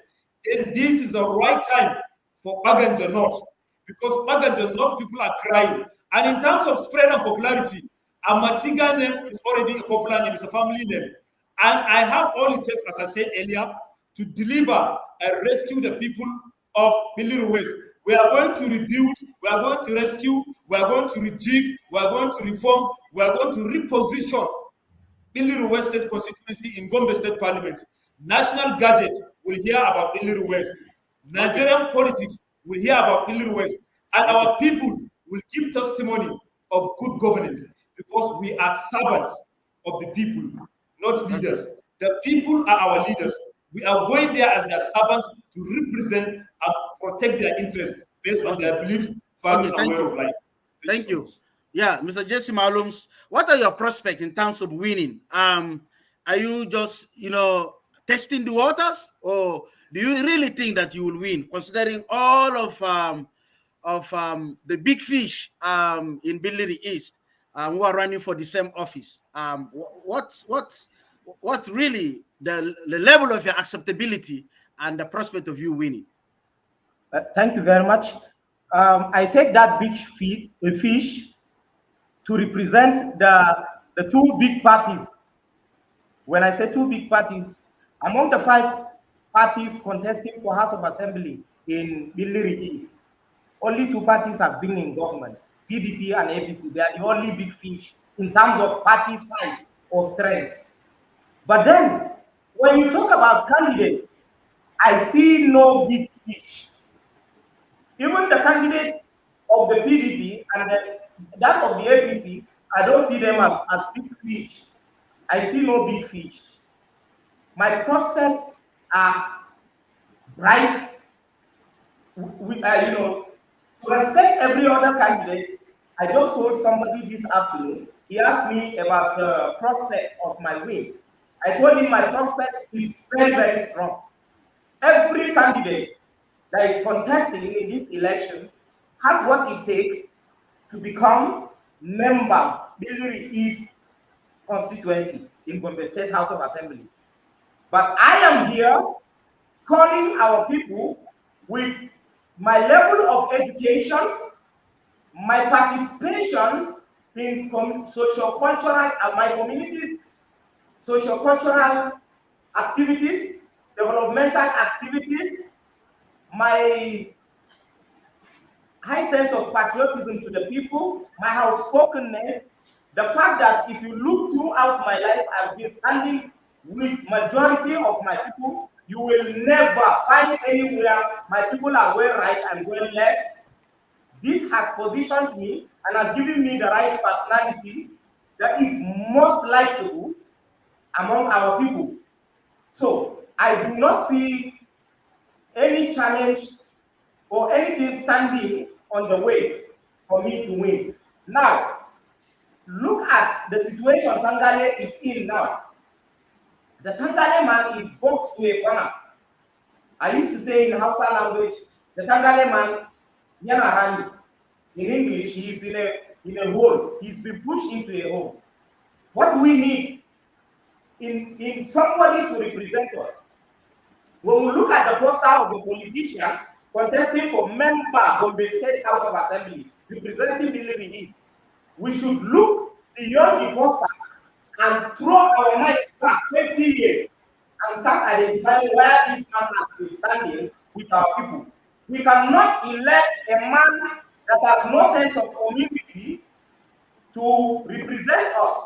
then this is the right time for Baganja North, because Baganja North people are crying. And in terms of spread and popularity, Amatiga name is already a popular name, it's a family name. And I have all it takes, as I said earlier, to deliver and rescue the people of Billiri West. We are going to rebuild, we are going to rescue, we are going to rejig, we are going to reform, we are going to reposition Billiri West State constituency in Gombe State Parliament. National Gadget will hear about Billiri West. Nigerian politics will hear about Billiri West. And our people will give testimony of good governance, because we are servants of the people, not leaders. The people are our leaders. We are going there as their servants to represent and protect their interests based on their beliefs, values, and way of life. Thank you. Yeah, Mr. Jesse Malums, what are your prospects in terms of winning? Are you just, testing the waters, or do you really think that you will win, considering all of the big fish in Billiri East who are running for the same office? What's really the level of your acceptability and the prospect of you winning? Thank you very much. I take that big fish to represent the 2 big parties. When I say 2 big parties, among the 5 parties contesting for House of Assembly in Billiri East, only 2 parties have been in government, PDP and APC. They are the only big fish in terms of party size or strength. But then, when you talk about candidates, I see no big fish. Even the candidate of the PDP and that of the APC, I don't see them as big fish. I see no big fish. My prospects are bright. To respect every other candidate, I just told somebody this afternoon. He asked me about the prospect of my win. I told him my prospect is very, very strong. Every candidate that is contesting in this election has what it takes to become member Billiri East constituency in Gombe State House of Assembly. But I am here calling our people with my level of education, my participation in socio-cultural and my community's socio-cultural activities, developmental activities, my high sense of patriotism to the people, my outspokenness, the fact that if you look throughout my life, I've been standing with majority of my people, you will never find anywhere my people are going right and going left. This has positioned me and has given me the right personality that is most likable among our people. So I do not see any challenge or anything standing on the way for me to win. Now, look at the situation Tangale is in now. The Tangale man is boxed to a corner. I used to say in Hausa language, the Tangale man, Yana in English, he is in a hole. He's been pushed into a hole. What do we need in somebody to represent us? When we look at the poster of the politician contesting for member of the State House of Assembly, representing Billiri East, we should look beyond the poster and throw our minds back 20 years and start identifying where this man is standing with our people. We cannot elect a man that has no sense of community to represent us,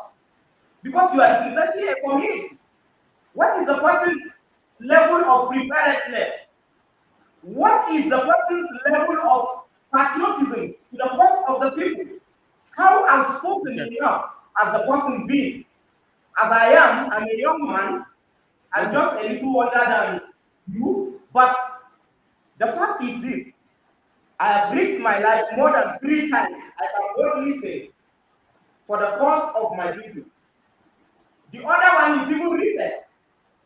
because you are representing a community. What is the person's level of preparedness? What is the person's level of patriotism to the cause of the people? How outspoken enough as the person be? As I am, I'm a young man. I'm just a little older than you. But the fact is this: I have risked my life more than 3 times. I can boldly say, for the cause of my people. The other one is even recent.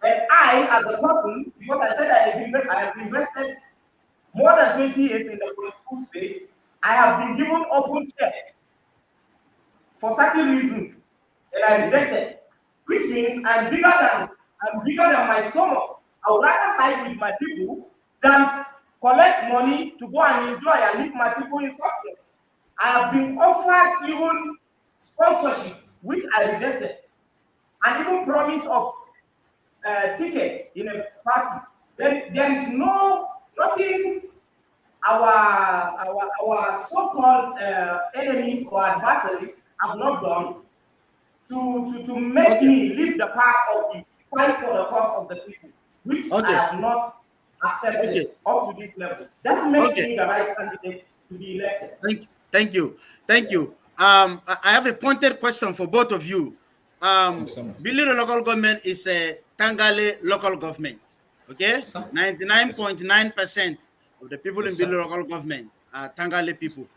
And I, as a person, because I said I have invested more than 20 years in the political space, I have been given open checks for certain reasons, and I rejected, which means I'm bigger than my stomach. I would rather side with my people than collect money to go and enjoy and leave my people in suffering. I have been offered even sponsorship, which I rejected, and even promise of ticket in a party. There is nothing our so-called enemies or adversaries have not done to make me leave the path of the fight for the cause of the people, which I have not accepted up to this level. That makes me the right candidate to be elected. Thank you. I have a pointed question for both of you. Billiri local government is a Tangale local government. Okay, 99.9% of the people in Billiri local government are Tangale people.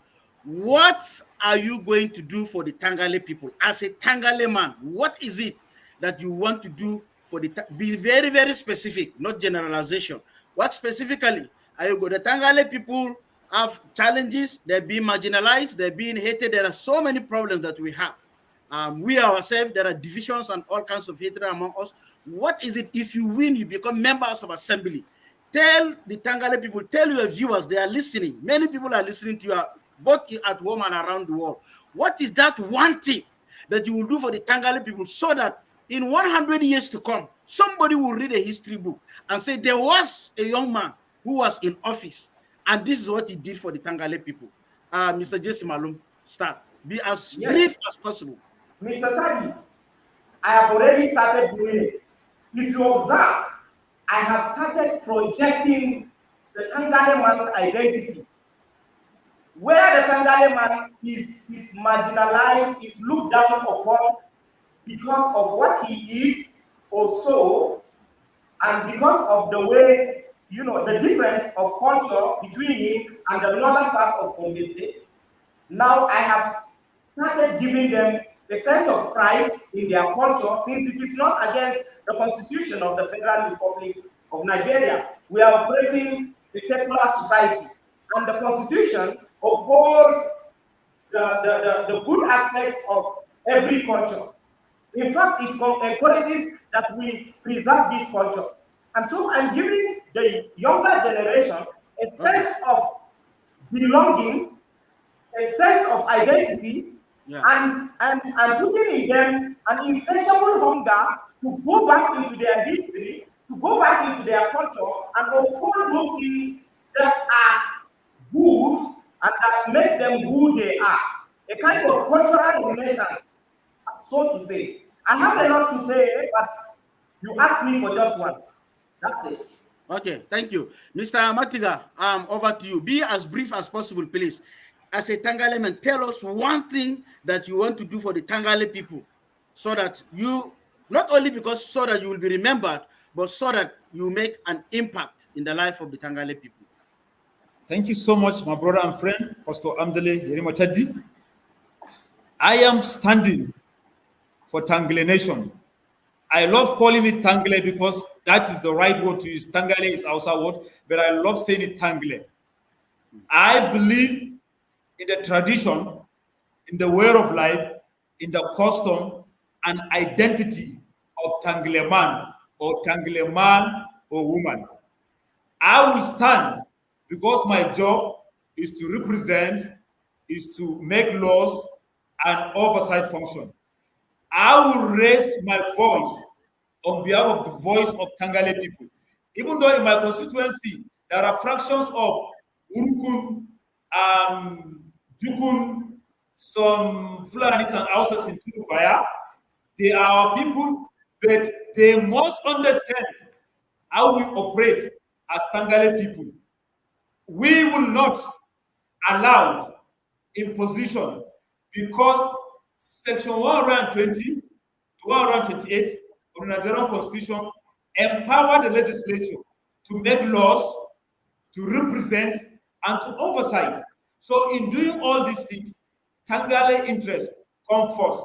What are you going to do for the Tangale people as a Tangale man? What is it that you want to do for the? Be very, very specific, not generalization. What specifically are you going? The Tangale people have challenges. They're being marginalized. They're being hated. There are so many problems that we have. We ourselves, there are divisions and all kinds of hatred among us. What is it? If you win, you become members of assembly. Tell the Tangale people, tell your viewers, they are listening. Many people are listening to you, both at home and around the world. What is that one thing that you will do for the Tangale people so that in 100 years to come, somebody will read a history book and say there was a young man who was in office and this is what he did for the Tangale people? Mr. Jesse Malum, start. Be as brief as possible. Mr. Tadi, I have already started doing it. If you observe, I have started projecting the Tangale man's identity. Where the Tangale man is marginalized, is looked down upon because of what he is or so, and because of the way, the difference of culture between him and the northern part of Gombe State. Now I have started giving them a sense of pride in their culture, since it is not against the Constitution of the Federal Republic of Nigeria. We are operating a secular society, and the Constitution upholds the good aspects of every culture. In fact, it encourages that we preserve these cultures. And so I'm giving the younger generation a sense of belonging, a sense of identity, and putting in them an insatiable hunger to go back into their history, to go back into their culture, and uphold those things that are good and that makes them who they are. A kind of cultural renaissance, so to say. I have a lot to say, but you asked me for just one. That's it. Okay, thank you. Mr. Matiga, over to you. Be as brief as possible, please. As a Tangale man, tell us one thing that you want to do for the Tangale people so that you, not only so that you will be remembered, but so that you make an impact in the life of the Tangale people. Thank you so much, my brother and friend, Pastor Amdele Yerimo Tadi. I am standing for Tangale Nation. I love calling it Tangale because that is the right word to use. Tangale is our word, but I love saying it Tangale. I believe in the tradition, in the way of life, in the custom and identity of Tangale man or woman. I will stand because my job is to represent, is to make laws and oversight function. I will raise my voice on behalf of the voice of Tangale people. Even though in my constituency, there are fractions of Urukun, Jukun, some Fulanis and Hausas in Turukaya. They are our people, but they must understand how we operate as Tangale people. We will not allow imposition because Section 120 to 128 of the Nigerian Constitution empower the legislature to make laws, to represent, and to oversight. So in doing all these things, Tangale interest come first.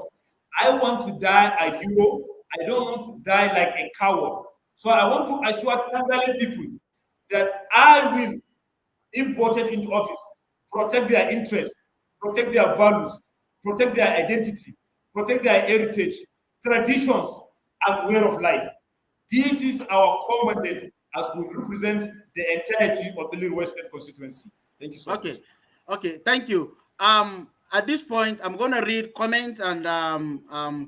I want to die a hero. I don't want to die like a coward. So I want to assure Tangale people that I will, if voted into office, protect their interests, protect their values, protect their identity, protect their heritage, traditions, and way of life. This is our core mandate as we represent the entirety of the Billiri West State constituency. Thank you so much. Okay, thank you. At this point, I'm going to read comments and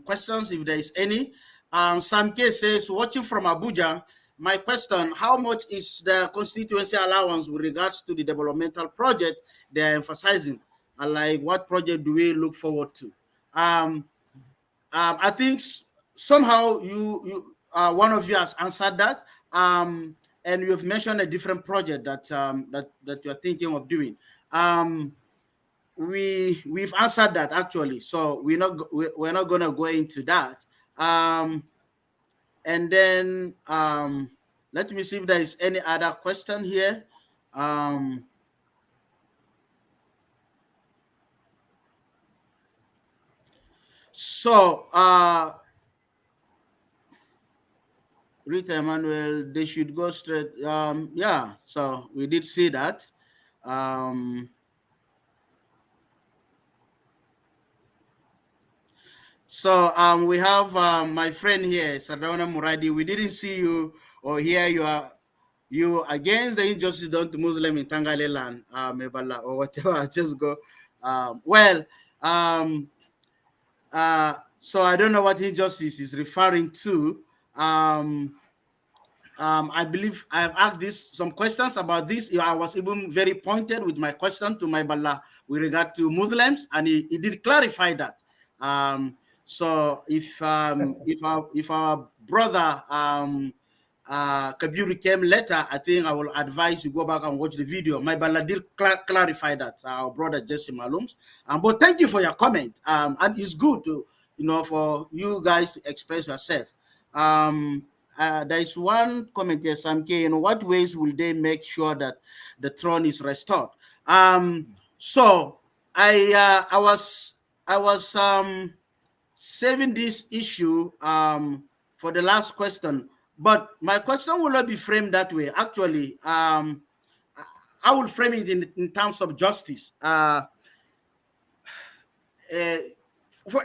questions if there is any. Sam K says, watching from Abuja, my question, how much is the constituency allowance with regards to the developmental project they're emphasizing? And like, what project do we look forward to? I think somehow you one of you has answered that. And you've mentioned a different project that that you're thinking of doing. We've answered that actually, so we're not going to go into that. And then let me see if there is any other question here. Rita Emmanuel, they should go straight. Yeah, so we did see that. We have my friend here, Sardauna Muradi. We didn't see you or hear you against the injustice done to Muslim in Tangale land, Mebala or whatever. Just go. So I don't know what injustice is referring to. I believe I have asked some questions about this. I was even very pointed with my question to my Bala with regard to Muslims, and he did clarify that. So if our brother Kabiru came later, I think I will advise you go back and watch the video. My Bala did clarify that, our brother Jesse Malums. But thank you for your comment. And it's good to for you guys to express yourself. There is one comment here, Samke. In what ways will they make sure that the throne is restored? So I was saving this issue for the last question, but my question will not be framed that way. Actually, I will frame it in terms of justice. For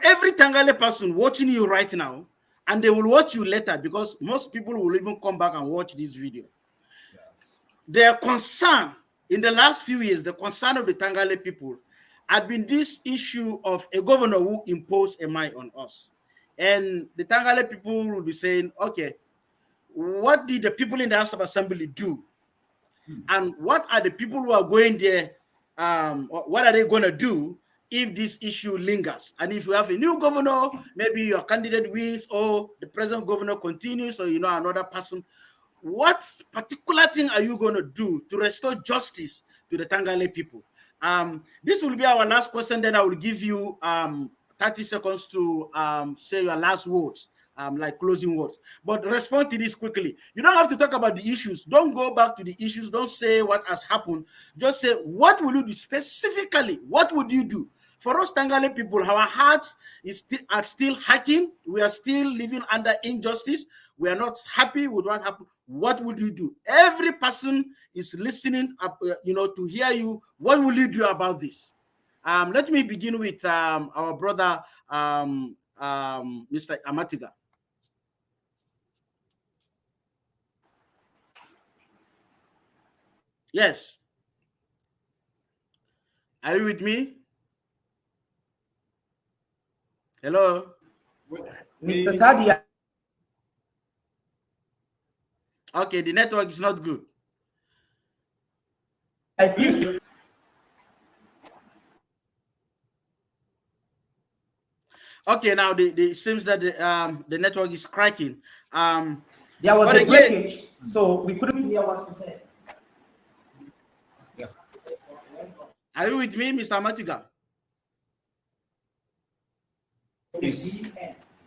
every Tangale person watching you right now, and they will watch you later, because most people will even come back and watch this video. Yes. Their concern in the last few years, the concern of the Tangale people had been this issue of a governor who imposed a MI on us. And the Tangale people will be saying, okay, what did the people in the House of Assembly do? And what are the people who are going there, what are they going to do if this issue lingers? And if you have a new governor, maybe your candidate wins, or the present governor continues, or another person, what particular thing are you going to do to restore justice to the Tangale people? This will be our last question. Then I will give you 30 seconds to say your last words, like closing words. But respond to this quickly. You don't have to talk about the issues. Don't go back to the issues. Don't say what has happened. Just say, what will you do specifically? What would you do? For us Tangale people, our hearts are still hacking. We are still living under injustice. We are not happy with what happened. What would you do? Every person is listening up, to hear you. What will you do about this? Let me begin with our brother, Mr. Amatiga. Yes. Are you with me? Hello? Mr. Tadi, Okay, the network is not good. Please. Okay, now it seems that the network is cracking. There was but a again, breakage, so we couldn't hear what you said. Are you with me, Mr. Matiga? Yes.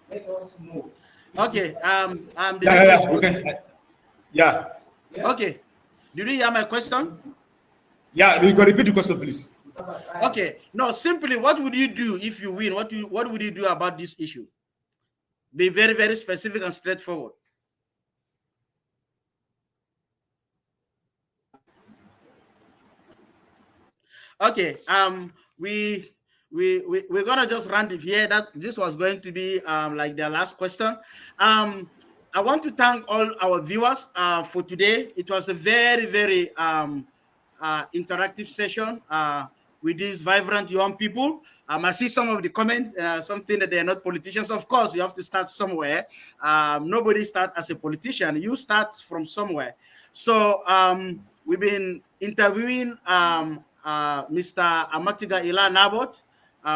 Let us know. Okay. Yeah. Okay. Did you hear my question? Yeah, you can repeat the question, please. Okay. No, simply, what would you do if you win? What would you do about this issue? Be very, very specific and straightforward. Okay. We're gonna just round it here. That this was going to be like the last question. I want to thank all our viewers for today. It was a very, very interactive session with these vibrant young people. I see some of the comments, something that they are not politicians. Of course, you have to start somewhere. Nobody starts as a politician. You start from somewhere. So we've been interviewing Mr. Amatiga Ila Nabot,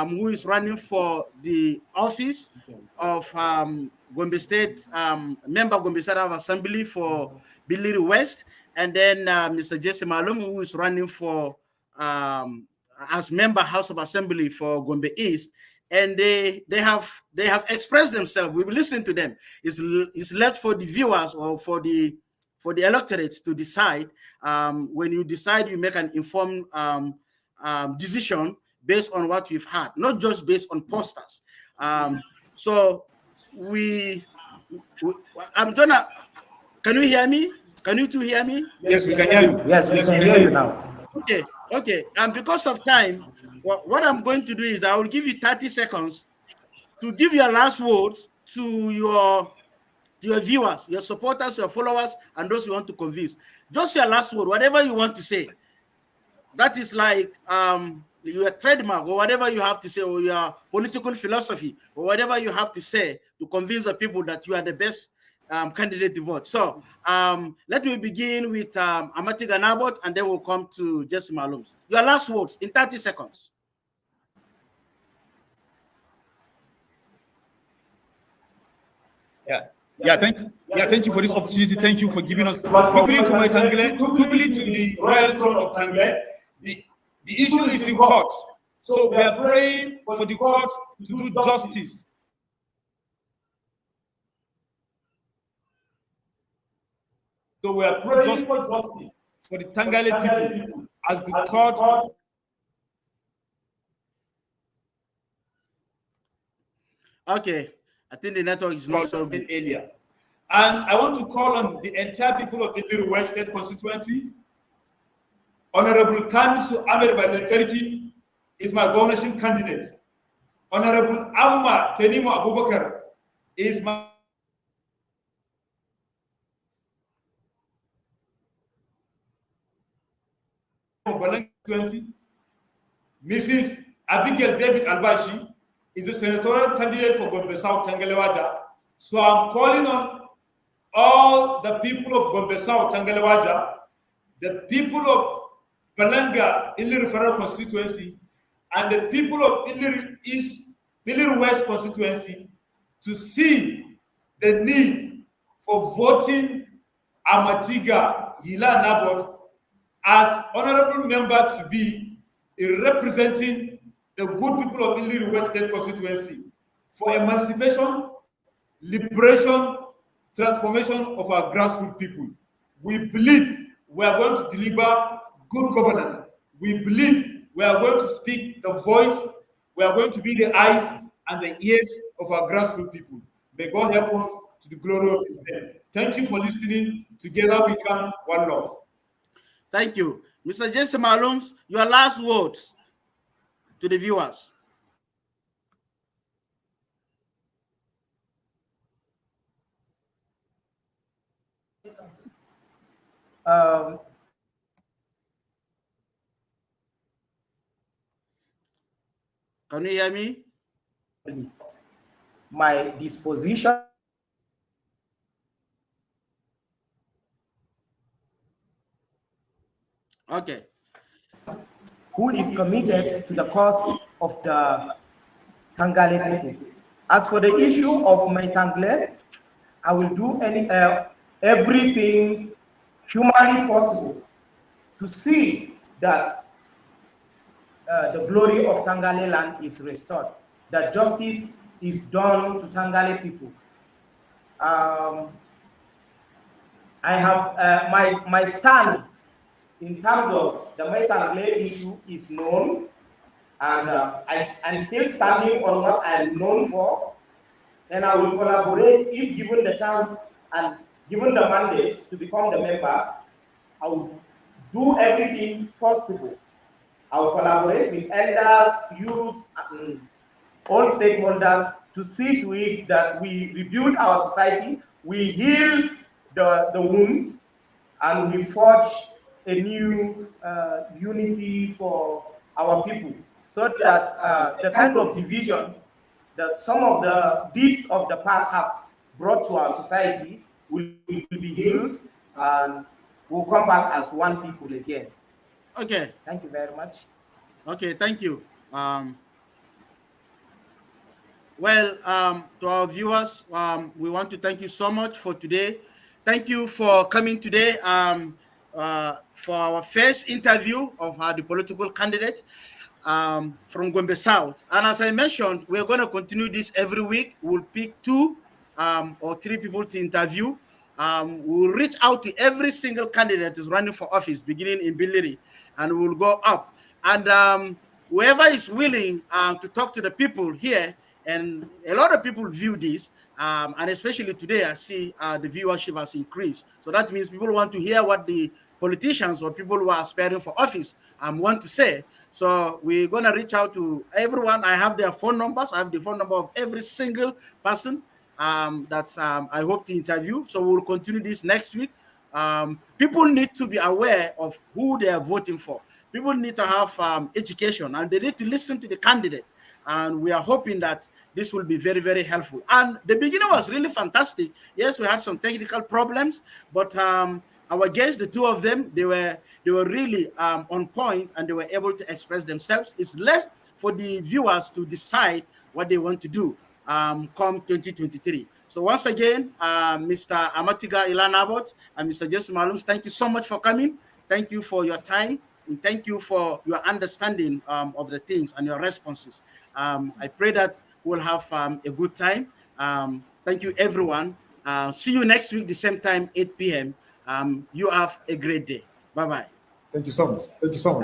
who is running for the office of Gombe State, member Gombe State Assembly for Billiri West, and then Mr. Jesse Malum, who is running for as member House of Assembly for Gombe East, and they have expressed themselves. We will listen to them. It's left for the viewers or for the electorates to decide. When you decide, you make an informed decision based on what we've had, not just based on posters. So I'm gonna. Can you hear me? Can you two hear me? Yes, we can hear you. Yes, we can hear you now. Okay. And because of time, what I'm going to do is I will give you 30 seconds to give your last words to your viewers, your supporters, your followers, and those you want to convince. Just your last word, whatever you want to say. That is like your trademark or whatever you have to say, or your political philosophy, or whatever you have to say to convince the people that you are the best candidate to vote. So let me begin with Amatiga Nabot, and then we'll come to Jesse Malums. Your last words in 30 seconds. Thank you for this opportunity. Thank you for giving us quickly to my Tangle, quickly to the royal throne of Tangle. The issue is in court. So we are praying for the court to do justice. So we are praying justice for the Tangale people as the court. Okay, I think the network is not so good. Earlier. And I want to call on the entire people of Billiri West State constituency. Honorable Kamisu Ahmed Balenterki is my governorship candidate. Honorable Amma Tenimo Abubakar is my constituency. Mrs. Abigail David Albashi is the senatorial candidate for Gombe South Tangalewaja. So I'm calling on all the people of Gombe South Tangalewaja, the people of Balanga Billiri Federal constituency, and the people of Billiri East, Billiri West constituency to see the need for voting Amatiga Hila Nabot as honorable member to be representing the good people of Billiri West State constituency for emancipation, liberation, transformation of our grassroots people. We believe we are going to deliver good governance. We believe we are going to speak the voice, we are going to be the eyes and the ears of our grassroots people. May God help us to the glory of His name. Thank you for listening. Together we come, one love. Thank you. Mr. Jesse Malums, your last words to the viewers. Can you hear me? My disposition Okay. who is committed to the cause of the Tangale people. As for the issue of my Tangle, I will do everything humanly possible to see that the glory of Tangale land is restored, that justice is done to Tangale people. I have my stand in terms of the Maitangle issue is known, and I'm still standing on what I'm known for, and I will collaborate if given the chance and given the mandate to become the member. I will do everything possible. I will collaborate with elders, youths, and all stakeholders to see to it that we rebuild our society, we heal the wounds, and we forge a new unity for our people, so that the kind of division that some of the deeds of the past have brought to our society will be healed, and we'll come back as one people again. Okay. Thank you very much. Okay, thank you. To our viewers, we want to thank you so much for today. Thank you for coming today for our first interview of the political candidate from Gombe South. And as I mentioned, we're going to continue this every week. We'll pick 2 or 3 people to interview. We'll reach out to every single candidate who's running for office, beginning in Billiri, and we'll go up. And whoever is willing to talk to the people here, and a lot of people view this, and especially today, I see the viewership has increased. So that means people want to hear what the politicians or people who are aspiring for office want to say. So we're going to reach out to everyone. I have their phone numbers. I have the phone number of every single person that I hope to interview. So we'll continue this next week. People need to be aware of who they are voting for. People need to have education, and they need to listen to the candidate. And we are hoping that this will be very, very helpful. And the beginning was really fantastic. Yes, we had some technical problems, but our guests, the 2 of them, they were really on point, and they were able to express themselves. It's left for the viewers to decide what they want to do come 2023. So once again, Mr. Amatiga Ilanabot and Mr. Jesse Malums, thank you so much for coming. Thank you for your time, and thank you for your understanding of the things and your responses. I pray that we'll have a good time. Thank you, everyone. See you next week, the same time, 8 p.m. You have a great day. Bye-bye. Thank you so much. Thank you so much.